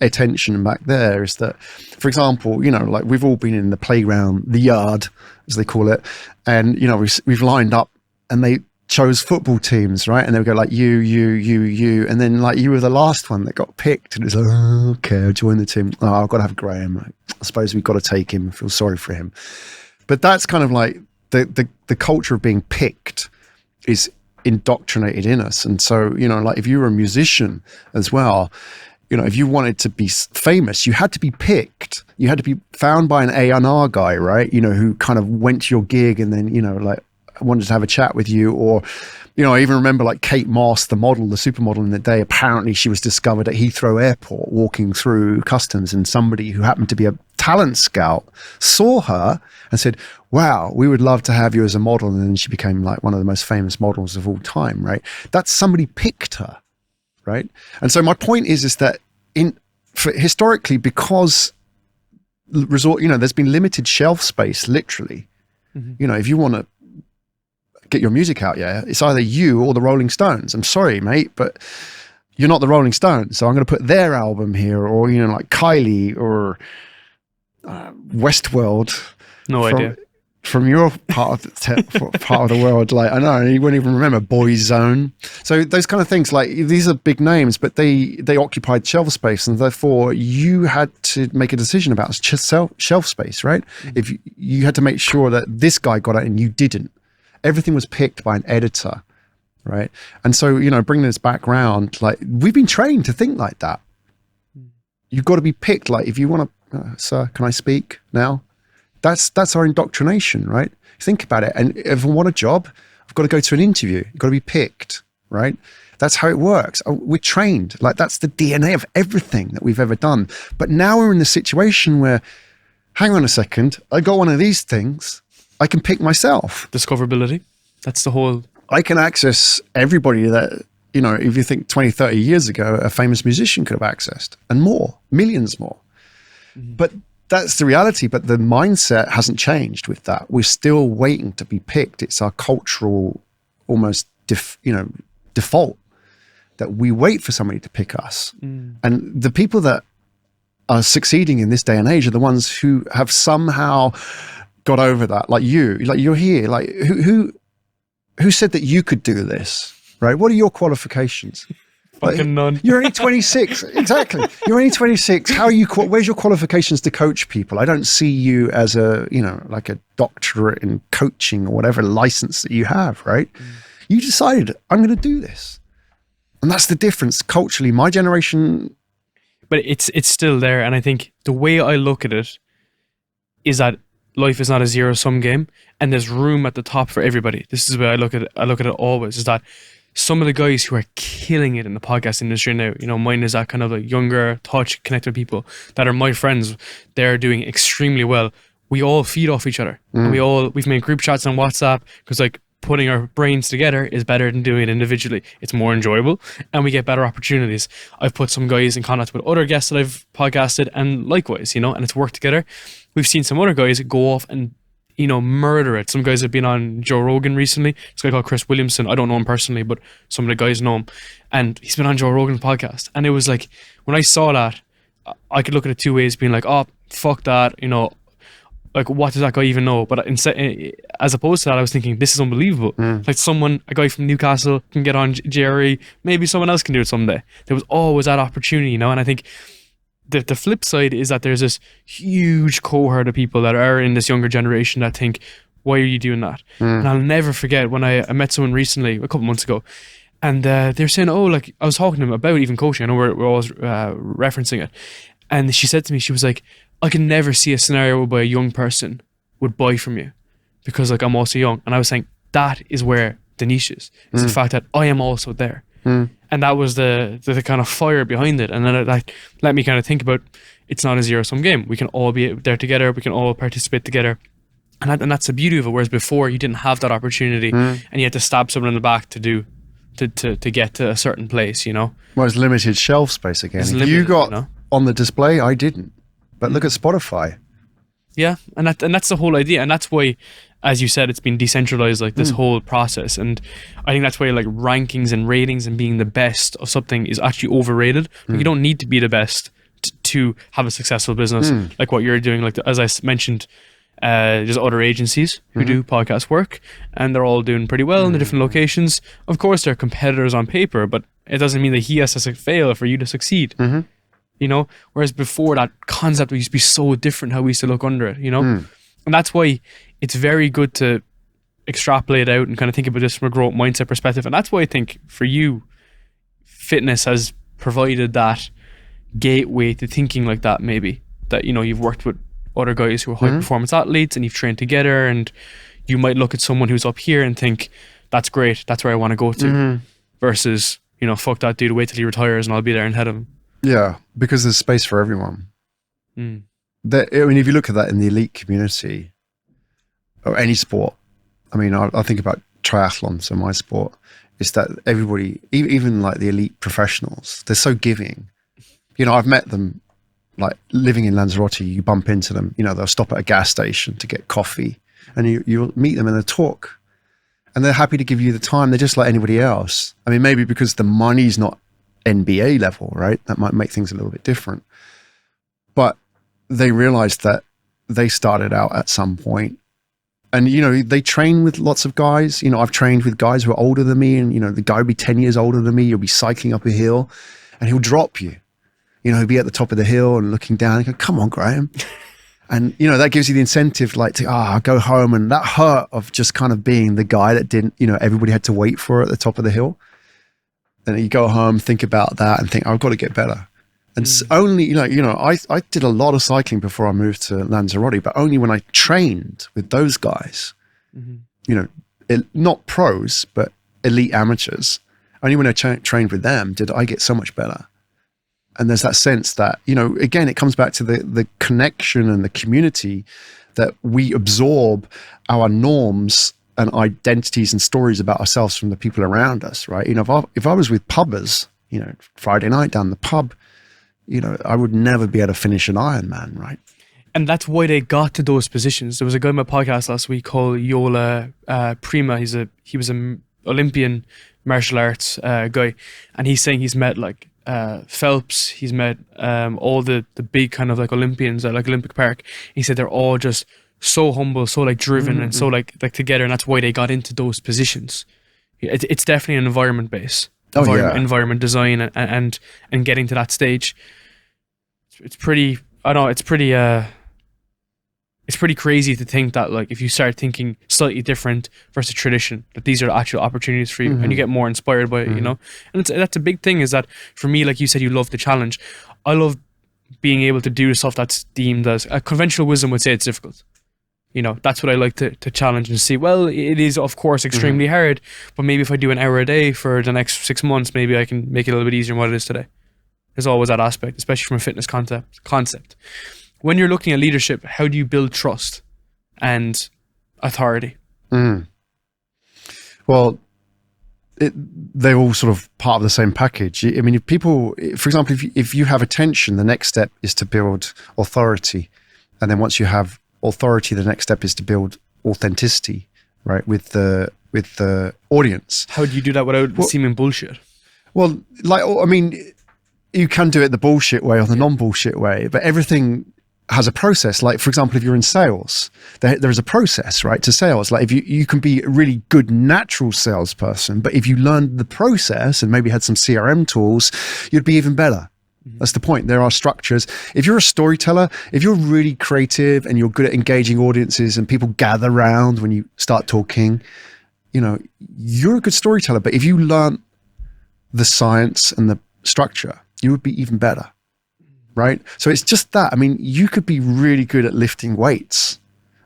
attention back there, is that, for example, like we've all been in the playground, the yard as they call it, and we've lined up and they chose football teams, right? And they would go like you, and then like you were the last one that got picked, and it's like, oh, okay, I'll join the team. Oh, I've got to have Graham. I suppose we've got to take him. I feel sorry for him. But that's kind of like the culture of being picked is indoctrinated in us. And so, like if you were a musician as well, if you wanted to be famous, you had to be picked. You had to be found by an A&R guy, right? Who kind of went to your gig and then, like wanted to have a chat with you. Or, I even remember like Kate Moss, the model, the supermodel in the day, apparently she was discovered at Heathrow Airport walking through customs, and somebody who happened to be a talent scout saw her and said, wow, we would love to have you as a model. And then she became like one of the most famous models of all time, right? That's somebody picked her, right? And so my point is that historically, because there's been limited shelf space, literally, if you want to get your music out, it's either you or the Rolling Stones. I'm sorry, mate, but you're not the Rolling Stones, so I'm going to put their album here, or like Kylie or Westworld. No idea. From your part of the world, like I know you wouldn't even remember Boyzone. So those kind of things, like these are big names, but they occupied shelf space, and therefore you had to make a decision about shelf space, right? If you had to make sure that this guy got it and you didn't. Everything was picked by an editor, right? And so, bringing this back round, like we've been trained to think like that. You've got to be picked. Like if you want to, sir, can I speak now? That's our indoctrination, right? Think about it. And if I want a job, I've got to go to an interview. You've got to be picked, right? That's how it works. We're trained. Like that's the DNA of everything that we've ever done. But now we're in the situation where, hang on a second, I got one of these things. I can pick myself. Discoverability. That's the whole. I can access everybody that if you think 20, 30 years ago, a famous musician could have accessed, and more, millions more. But that's the reality. But the mindset hasn't changed with that. We're still waiting to be picked. It's our cultural almost default that we wait for somebody to pick us. And the people that are succeeding in this day and age are the ones who have somehow got over that. Like you're here. Like who said that you could do this? Right? What are your qualifications? Fucking none. You're only 26. Exactly. You're only 26. How are you? Where's your qualifications to coach people? I don't see you as like a doctorate in coaching or whatever license that you have, right? You decided, I'm going to do this. And that's the difference culturally. My generation. But it's still there. And I think the way I look at it is that life is not a zero-sum game, and there's room at the top for everybody. This is the way I look at it. I look at it always, is that some of the guys who are killing it in the podcast industry now, mine is that kind of like younger, touch, connected people that are my friends. They're doing extremely well. We all feed off each other. And we've made group chats on WhatsApp because like putting our brains together is better than doing it individually. It's more enjoyable and we get better opportunities. I've put some guys in contact with other guests that I've podcasted, and likewise, and it's worked together. We've seen some other guys go off and murder it. Some guys have been on Joe Rogan recently. This guy called Chris Williamson. I don't know him personally, but some of the guys know him. And he's been on Joe Rogan's podcast. And it was like, when I saw that, I could look at it two ways, being like, oh, fuck that, like, what does that guy even know? But as opposed to that, I was thinking, this is unbelievable. Like a guy from Newcastle can get on Jerry. Maybe someone else can do it someday. There was always that opportunity, And I think the flip side is that there's this huge cohort of people that are in this younger generation that think, why are you doing that? And I'll never forget when I met someone recently, a couple months ago, and they're saying, oh, like, I was talking to them about even coaching. I know we're always referencing it. And she said to me, she was like, I can never see a scenario whereby a young person would buy from you because like I'm also young. And I was saying, that is where the niche is. It's the fact that I am also there. And that was the kind of fire behind it. And then it let me kind of think about, it's not a zero-sum game. We can all be there together. We can all participate together. And that's the beauty of it. Whereas before you didn't have that opportunity and you had to stab someone in the back to get to a certain place, Well, it's limited shelf space again. You got on the display, I didn't. But look at Spotify. Yeah, and that's the whole idea. And that's why, as you said, it's been decentralized, like this whole process. And I think that's why like rankings and ratings and being the best of something is actually overrated. Like, you don't need to be the best to have a successful business like what you're doing. Like as I mentioned, there's other agencies who do podcast work, and they're all doing pretty well in the different locations. Of course, they're competitors on paper, but it doesn't mean that he has to fail for you to succeed. Whereas before, that concept used to be so different how we used to look under it, And that's why it's very good to extrapolate out and kind of think about this from a growth mindset perspective. And that's why I think for you, fitness has provided that gateway to thinking like that, maybe. That, you've worked with other guys who are high performance athletes and you've trained together, and you might look at someone who's up here and think, that's great, that's where I want to go to. Versus, fuck that dude, wait till he retires and I'll be there and head him. Yeah, because there's space for everyone. If you look at that in the elite community or any sport, I think about triathlon, so my sport, is that everybody, even like the elite professionals, they're so giving. I've met them, like living in Lanzarote, you bump into them, they'll stop at a gas station to get coffee, and you'll meet them and they'll talk. And they're happy to give you the time. They're just like anybody else. Maybe because the money's not NBA level, right? That might make things a little bit different. But they realized that they started out at some point, and they train with lots of guys. I've trained with guys who are older than me, and the guy will be 10 years older than me. You'll be cycling up a hill and he'll drop you. He'll be at the top of the hill and looking down and go, come on, Graham. And that gives you the incentive, like, to go home. And that hurt of just kind of being the guy that didn't, everybody had to wait for at the top of the hill. And you go home, think about that, and think, I've got to get better. And only, I did a lot of cycling before I moved to Lanzarote, but only when I trained with those guys, not pros, but elite amateurs. Only when I trained with them did I get so much better. And there's that sense that, again, it comes back to the connection and the community, that we absorb our norms and identities and stories about ourselves from the people around us, right? If I was with pubbers, Friday night down the pub, I would never be able to finish an Ironman, right? And that's why they got to those positions. There was a guy on my podcast last week called Yola Prima. He was an Olympian martial arts guy, and he's saying he's met like Phelps, he's met all the big kind of like Olympians at like Olympic Park. He said they're all just so humble, so like driven, and so like together, and that's why they got into those positions. It's definitely an environment base, environment design, and getting to that stage. It's pretty. I don't know. It's pretty crazy to think that like if you start thinking slightly different versus tradition, that these are actual opportunities for you, and you get more inspired by it, and that's a big thing. Is that for me, like you said, you love the challenge. I love being able to do stuff that's deemed as conventional wisdom would say it's difficult. That's what I like to challenge and see. Well, it is of course extremely hard, but maybe if I do an hour a day for the next 6 months, maybe I can make it a little bit easier than what it is today. There's always that aspect, especially from a fitness concept. When you're looking at leadership, how do you build trust and authority? Well, they're all sort of part of the same package. I mean, for example, if you have attention, the next step is to build authority. And then once you have authority, the next step is to build authenticity, right? With the audience. How do you do that without seeming bullshit? Well, you can do it the bullshit way or the non-bullshit way, but everything has a process. Like, for example, if you're in sales, there is a process, right, to sales. Like, if you can be a really good natural salesperson, but if you learned the process and maybe had some CRM tools, you'd be even better. That's the point. There are structures. If you're a storyteller, if you're really creative and you're good at engaging audiences and people gather around when you start talking, you're a good storyteller. But if you learn the science and the structure, you would be even better. Right? So it's just that. I mean, you could be really good at lifting weights,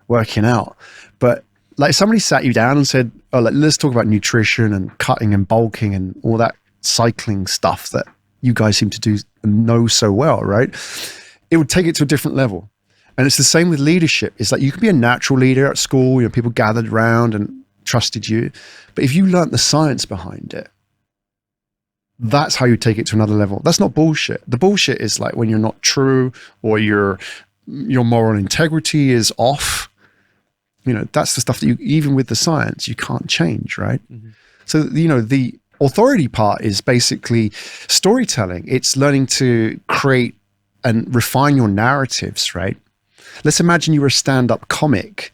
working out, but like somebody sat you down and said, oh, let's talk about nutrition and cutting and bulking and all that cycling stuff that you guys seem to do and know so well, right? It would take it to a different level. And it's the same with leadership. It's like you can be a natural leader at school, people gathered around and trusted you. But if you learnt the science behind it, that's how you take it to another level. That's not bullshit. The bullshit is like when you're not true or your moral integrity is off. That's the stuff that even with the science, you can't change, right? So, the authority part is basically storytelling. It's learning to create and refine your narratives, right? Let's imagine you were a stand-up comic,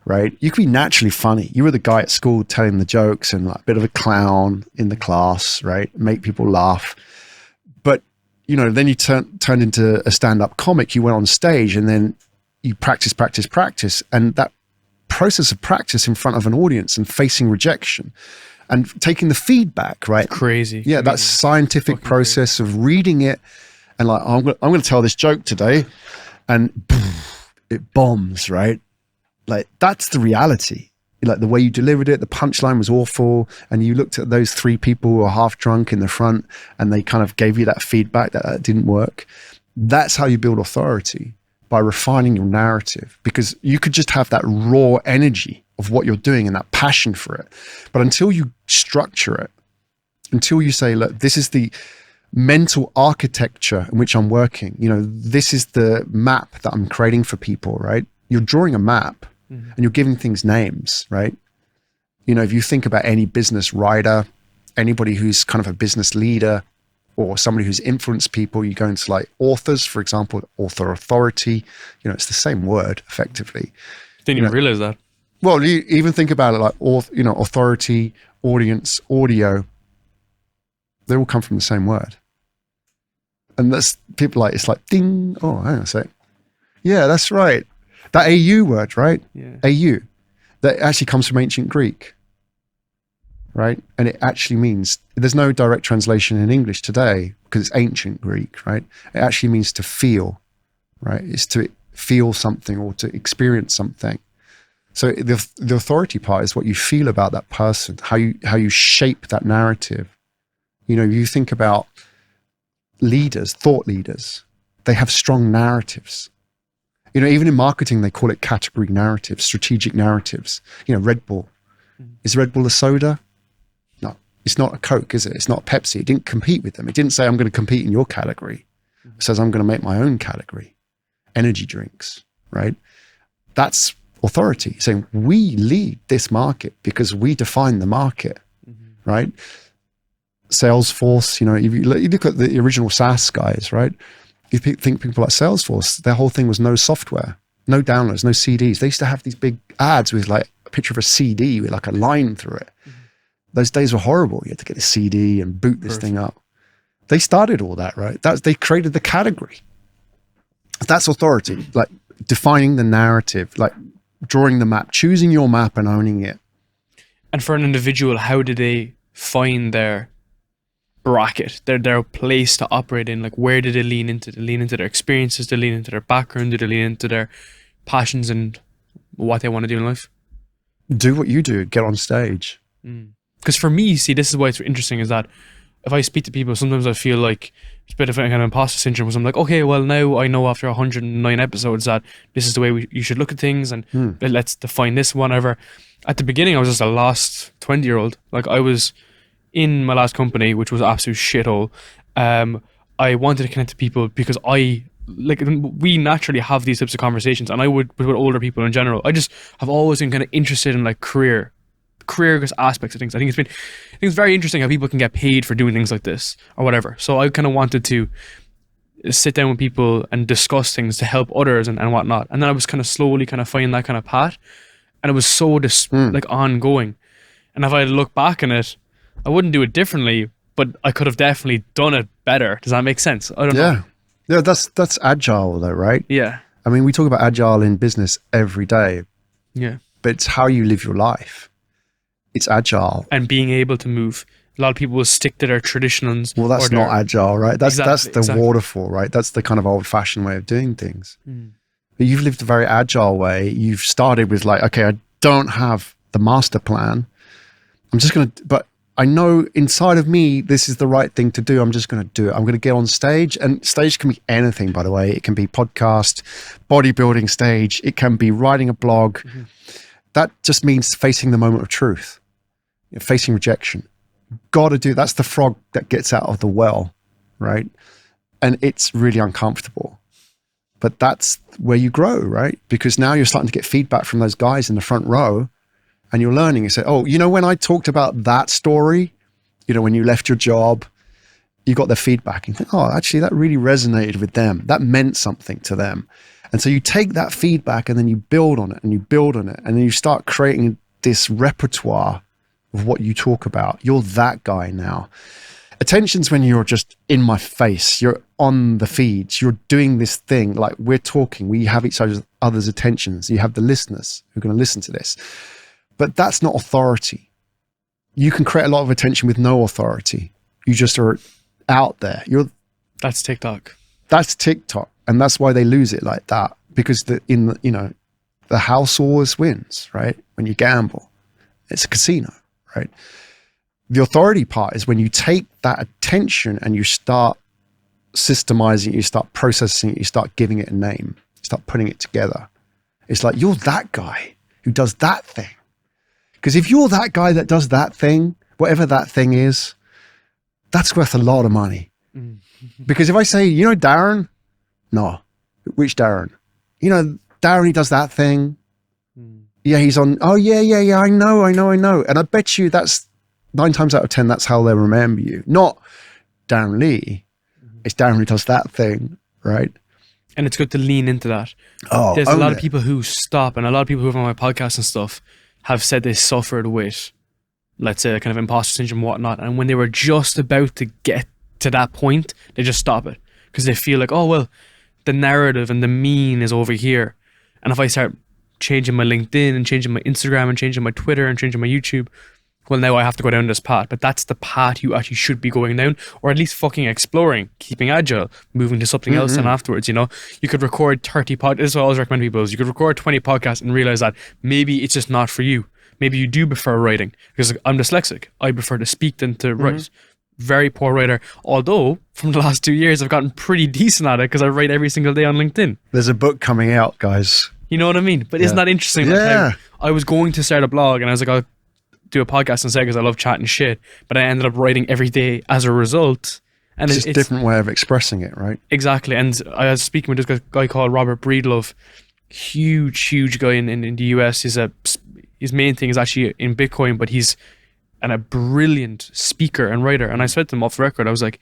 right? You could be naturally funny. You were the guy at school telling the jokes and like a bit of a clown in the class, right? Make people laugh. But, then you turned into a stand-up comic. You went on stage and then you practice. And that process of practice in front of an audience and facing rejection and taking the feedback, right? Crazy. Yeah, that scientific process of reading it and like, I'm going to tell this joke today and it bombs, right? Like, that's the reality. Like, the way you delivered it, the punchline was awful. And you looked at those 3 people who were half drunk in the front and they kind of gave you that feedback that didn't work. That's how you build authority, by refining your narrative, because you could just have that raw energy of what you're doing and that passion for it. But until you structure it, until you say, look, this is the mental architecture in which I'm working, this is the map that I'm creating for people, right? You're drawing a map. And you're giving things names, right? If you think about any business writer, anybody who's kind of a business leader or somebody who's influenced people, you go into like authors, for example, author authority, it's the same word effectively. Didn't even realize that. Well, you even think about it like, authority, audience, audio, they all come from the same word. And that's people like, it's like, ding, oh, hang on a sec. Yeah, that's right. That AU word, right? Yeah. AU, that actually comes from ancient Greek, right? And it actually means, there's no direct translation in English today because it's ancient Greek, right? It actually means to feel, right? It's to feel something or to experience something. So the authority part is what you feel about that person, how you shape that narrative. You think about leaders, thought leaders, they have strong narratives. Even in marketing, they call it category narratives, strategic narratives. Red Bull, Is Red Bull a soda? No, it's not a Coke, is it? It's not Pepsi. It didn't compete with them. It didn't say, I'm going to compete in your category. It says, I'm going to make my own category. Energy drinks, right? That's authority, saying we lead this market because we define the market, right? Salesforce, if you look at the original SaaS guys, right? You think people like Salesforce, their whole thing was no software, no downloads, no CDs. They used to have these big ads with like a picture of a CD with like a line through it. Those days were horrible. You had to get a CD and boot this thing up. They started all that, right? They created the category. That's authority, like defining the narrative, like drawing the map, choosing your map and owning it. And for an individual, how do they find their bracket, their place to operate in? Like, where do they lean into? Do they lean into their experiences? Do they lean into their background? Do they lean into their passions and what they want to do in life? Do what you do. Get on stage. Because for me, see, this is why it's interesting, is that if I speak to people, sometimes I feel like it's a bit of a kind of imposter syndrome, because I'm like, okay, well, now I know after 109 episodes that this is the way you should look at things, and let's define this, whatever. At the beginning, I was just a lost 20-year-old. Like, I was in my last company, which was an absolute shithole. I wanted to connect to people because we naturally have these types of conversations, and I would with older people in general. I just have always been kind of interested in like career aspects of things. I think it's very interesting how people can get paid for doing things like this or whatever. So I kind of wanted to sit down with people and discuss things to help others and whatnot. And then I was kind of slowly kind of finding that kind of path, and it was so like ongoing. And if I look back on it, I wouldn't do it differently, but I could have definitely done it better. Does that make sense? I don't know. Yeah, that's agile though, right? Yeah. I mean, we talk about agile in business every day. Yeah. But it's how you live your life. It's agile. And being able to move. A lot of people will stick to their traditions. Well, that's not agile, right? That's the waterfall, right? That's the kind of old-fashioned way of doing things. But you've lived a very agile way. You've started with like, okay, I don't have the master plan. I'm just going to, but I know inside of me, this is the right thing to do. I'm just going to do it. I'm going to get on stage, and stage can be anything, by the way. It can be podcast, bodybuilding stage. It can be writing a blog. That just means facing the moment of truth, facing rejection. Got to do, that's the frog that gets out of the well, right? And it's really uncomfortable, but that's where you grow, right? Because now you're starting to get feedback from those guys in the front row, and you're learning. You say, oh, when I talked about that story, when you left your job, you got their feedback, and you think, oh, actually that really resonated with them. That meant something to them. And so you take that feedback and then you build on it and you build on it. And then you start creating this repertoire of what you talk about. You're that guy now. Attention's when you're just in my face, you're on the feeds, you're doing this thing, like we're talking, we have each other's attentions. You have the listeners who are going to listen to this. But that's not authority. You can create a lot of attention with no authority. You just are out there. That's TikTok. That's TikTok. And that's why they lose it like that. Because the house always wins, right? When you gamble, it's a casino, right? The authority part is when you take that attention and you start systemizing it, you start processing it, you start giving it a name, you start putting it together. It's like, you're that guy who does that thing. Because if you're that guy that does that thing, whatever that thing is, that's worth a lot of money. Because if I say, Darren, no, which Darren? Darren, he does that thing. Yeah, he's on, oh yeah, I know. And I bet you that's 9 times out of 10, that's how they'll remember you. Not Darren Lee. It's Darren who does that thing, right? And it's good to lean into that. There's a lot of people who stop, and a lot of people who have on my podcast and stuff have said they suffered with, let's say, kind of imposter syndrome and whatnot. And when they were just about to get to that point, they just stop it because they feel like, oh, well, the narrative and the mean is over here. And if I start changing my LinkedIn and changing my Instagram and changing my Twitter and changing my YouTube, well, now I have to go down this path. But that's the path you actually should be going down, or at least fucking exploring, keeping agile, moving to something else. And afterwards, you could record 30 podcasts. This is what I always recommend people is you could record 20 podcasts and realize that maybe it's just not for you. Maybe you do prefer writing, because I'm dyslexic. I prefer to speak than to write. Very poor writer. Although from the last 2 years, I've gotten pretty decent at it because I write every single day on LinkedIn. There's a book coming out, guys. You know what I mean? But isn't that interesting? Like how I was going to start a blog and I was like, do a podcast instead because I love chatting shit, but I ended up writing every day as a result. And it's just a different way of expressing it, right? Exactly. And I was speaking with this guy called Robert Breedlove, huge guy in the US. His main thing is actually in Bitcoin, but he's a brilliant speaker and writer. And I said to him off the record, I was like,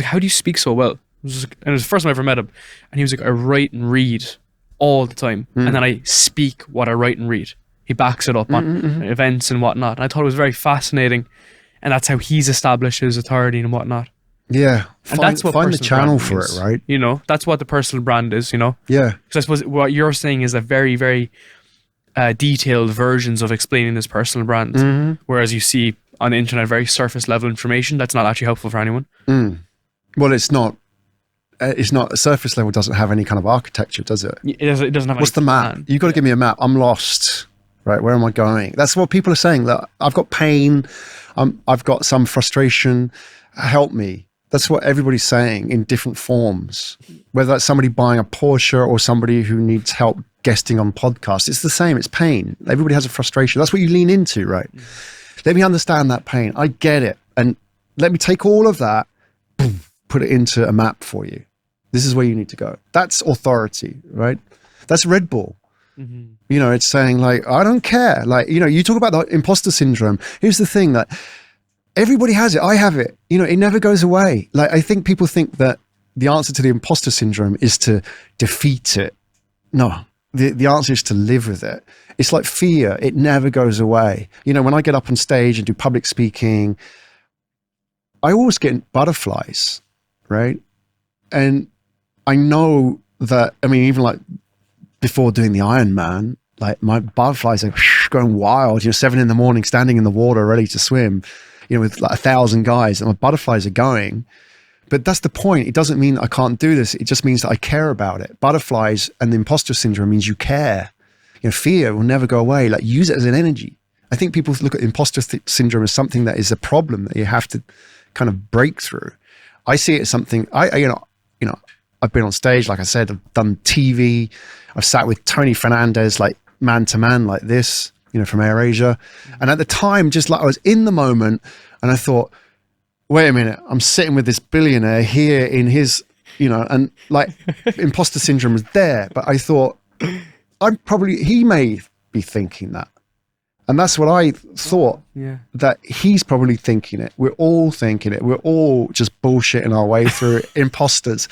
how do you speak so well? And it was the first time I ever met him. And he was like, I write and read all the time. And then I speak what I write and read. He backs it up on events and whatnot. And I thought it was very fascinating. And that's how he's established his authority and whatnot. Yeah. And that's what find the channel for is, it, right? You know, that's what the personal brand is, you know? Yeah. Because I suppose what you're saying is a very, very detailed versions of explaining this personal brand. Whereas you see on the internet very surface level information that's not actually helpful for anyone. Well, it's not surface level doesn't have any kind of architecture, does it? It doesn't have What's the map? You've got to give me a map. I'm lost. Right, where am I going? That's what people are saying, that I've got pain, I've got some frustration, help me. That's what everybody's saying in different forms. Whether that's somebody buying a Porsche or somebody who needs help guesting on podcasts, it's the same, it's pain. Everybody has a frustration. That's what you lean into, right? Let me understand that pain. I get it. And let me take all of that, boom, put it into a map for you. This is where you need to go. That's authority, right? That's Red Bull. You know, it's saying like, I don't care. Like, you know, you talk about the imposter syndrome. Here's the thing, that everybody has it. I have it. You know, it never goes away. Like, I think people think that the answer to the imposter syndrome is to defeat it. No, the answer is to live with it. It's like fear. It never goes away. You know, when I get up on stage and do public speaking, I always get butterflies, right? And I know that, I mean, even like before doing the Ironman, like my butterflies are going wild, you know, 7 a.m, standing in the water, ready to swim, you know, with like 1,000 guys, and my butterflies are going. But that's the point. It doesn't mean I can't do this. It just means that I care about it. Butterflies and the imposter syndrome means you care. You know, fear will never go away. Like, use it as an energy. I think people look at imposter syndrome as something that is a problem that you have to kind of break through. I see it as something, you know, I've been on stage, like I said, I've done TV, I've sat with Tony Fernandez, like man to man like this, you know, from AirAsia. And at the time, just like I was in the moment, and I thought, wait a minute, I'm sitting with this billionaire here in his, you know, and like imposter syndrome was there. But I thought, he may be thinking that. And that's what I thought, that he's probably thinking it. We're all thinking it. We're all just bullshitting our way through it, imposters.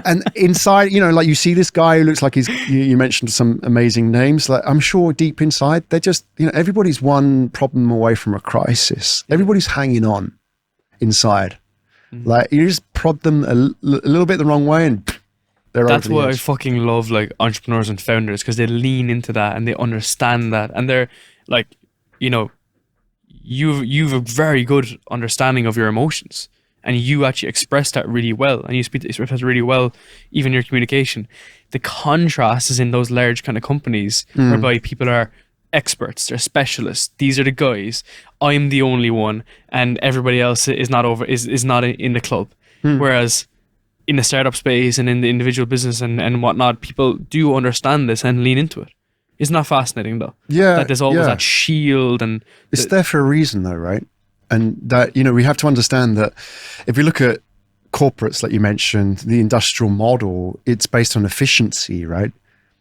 And inside, you know, like you see this guy who looks like you mentioned some amazing names. Like, I'm sure deep inside, they're just, you know, everybody's one problem away from a crisis. Everybody's hanging on inside. Like, you just prod them a little bit the wrong way and they're That's over the what edge. I fucking love, like entrepreneurs and founders, because they lean into that and they understand that. And they're like, you know, you've a very good understanding of your emotions. And you actually express that really well, and you express that really well, even in your communication. The contrast is in those large kind of companies whereby people are experts, they're specialists. These are the guys. I'm the only one, and everybody else is not in the club. Whereas in the startup space and in the individual business and whatnot, people do understand this and lean into it. Isn't that fascinating, though? Yeah, that there's always that shield, and it's there for a reason, though, right? And that, you know, we have to understand that if we look at corporates, like you mentioned, the industrial model, it's based on efficiency, right?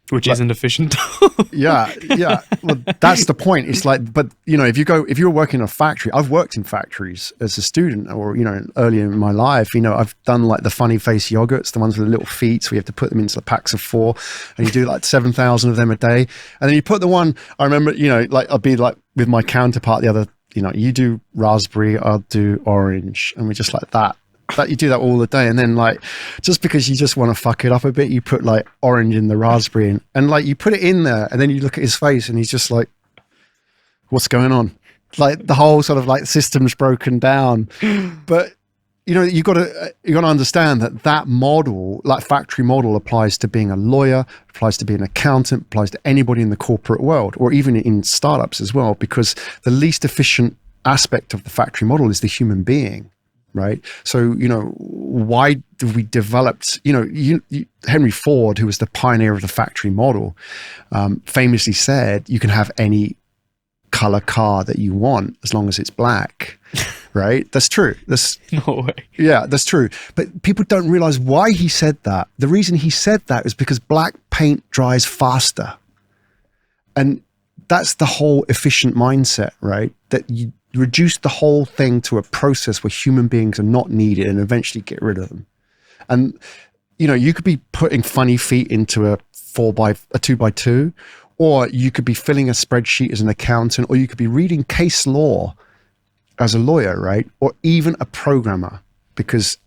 Which isn't efficient. Yeah. Well, that's the point. It's like, but you know, if you're working in a factory, I've worked in factories as a student, or, you know, earlier in my life, you know, I've done like the funny face yogurts, the ones with the little feet. So we have to put them into the packs of 4, and you do like 7,000 of them a day. And then you put the one, I remember, you know, like I'll be like with my counterpart, the other, you know, you do raspberry, I'll do orange. And we're just like that. That you do that all the day, and then like just because you just want to fuck it up a bit, you put like orange in the raspberry, and like you put it in there, and then you look at his face and he's just like, what's going on? Like the whole sort of like system's broken down. But you know, you got to understand that model, like factory model, applies to being a lawyer, applies to being an accountant, applies to anybody in the corporate world, or even in startups as well, because the least efficient aspect of the factory model is the human being. Right. So, you know, why do we developed, you know, Henry Ford, who was the pioneer of the factory model, famously said, you can have any color car that you want as long as it's black. Right? That's true. No way. Yeah, that's true. But people don't realize why he said that. The reason he said that is because black paint dries faster. And that's the whole efficient mindset, right? That you reduce the whole thing to a process where human beings are not needed and eventually get rid of them. And, you could be putting funny feet into a 2x2, or you could be filling a spreadsheet as an accountant, or you could be reading case law as a lawyer, right? Or even a programmer, because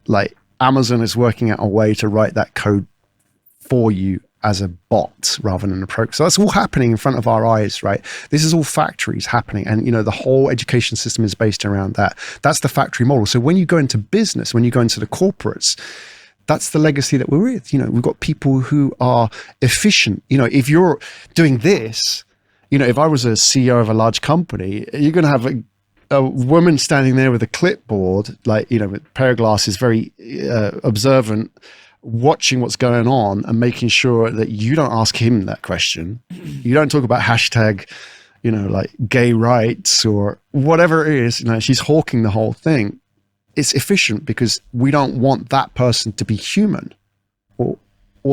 like Amazon is working out a way to write that code for you as a bot rather than a program. So that's all happening in front of our eyes, right? This is all factories happening. And, the whole education system is based around that. That's the factory model. So when you go into business, when you go into the corporates, that's the legacy that we're with. We've got people who are efficient. If you're doing this, if I was a CEO of a large company, you're going to have a woman standing there with a clipboard, like, with a pair of glasses, very observant, watching what's going on and making sure that you don't ask him that question. You don't talk about hashtag, like gay rights or whatever it is. She's hawking the whole thing. It's efficient because we don't want that person to be human or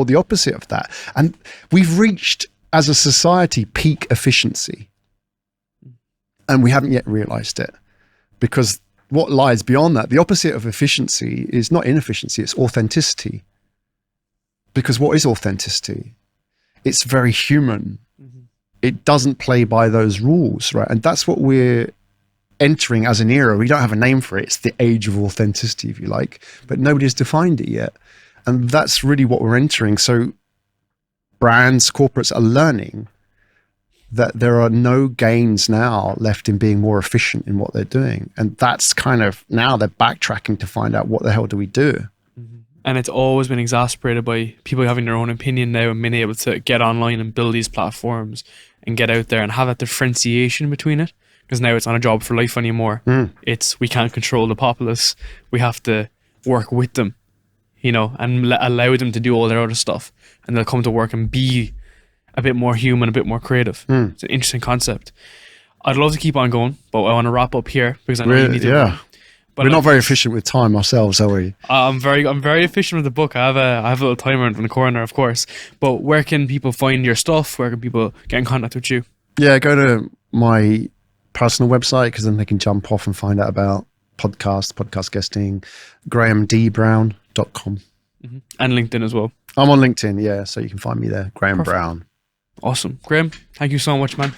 the opposite of that. And we've reached, as a society, peak efficiency. And we haven't yet realized it, because what lies beyond that, the opposite of efficiency is not inefficiency, it's authenticity. Because what is authenticity? It's very human. Mm-hmm. It doesn't play by those rules, right? And that's what we're entering as an era. We don't have a name for it. It's the age of authenticity, if you like, but nobody's defined it yet. And that's really what we're entering. So brands, corporates are learning that there are no gains now left in being more efficient in what they're doing. And that's kind of, now they're backtracking to find out what the hell do we do? And it's always been exacerbated by people having their own opinion now and being able to get online and build these platforms and get out there and have that differentiation between it. Because now it's not a job for life anymore. It's, we can't control the populace. We have to work with them, and allow them to do all their other stuff. And they'll come to work and be a bit more human, a bit more creative. It's an interesting concept. I'd love to keep on going, but I want to wrap up here because I know you need to. Yeah. But we're not very efficient with time ourselves, are we? I'm very efficient with the book. I have a little timer in the corner, of course. But where can people find your stuff? Where can people get in contact with you? Yeah, go to my personal website, because then they can jump off and find out about podcast guesting, grahamdbrown.com. Mm-hmm. And LinkedIn as well. I'm on LinkedIn, yeah, so you can find me there, Graham Perfect. Brown. Awesome. Graham, thank you so much, man.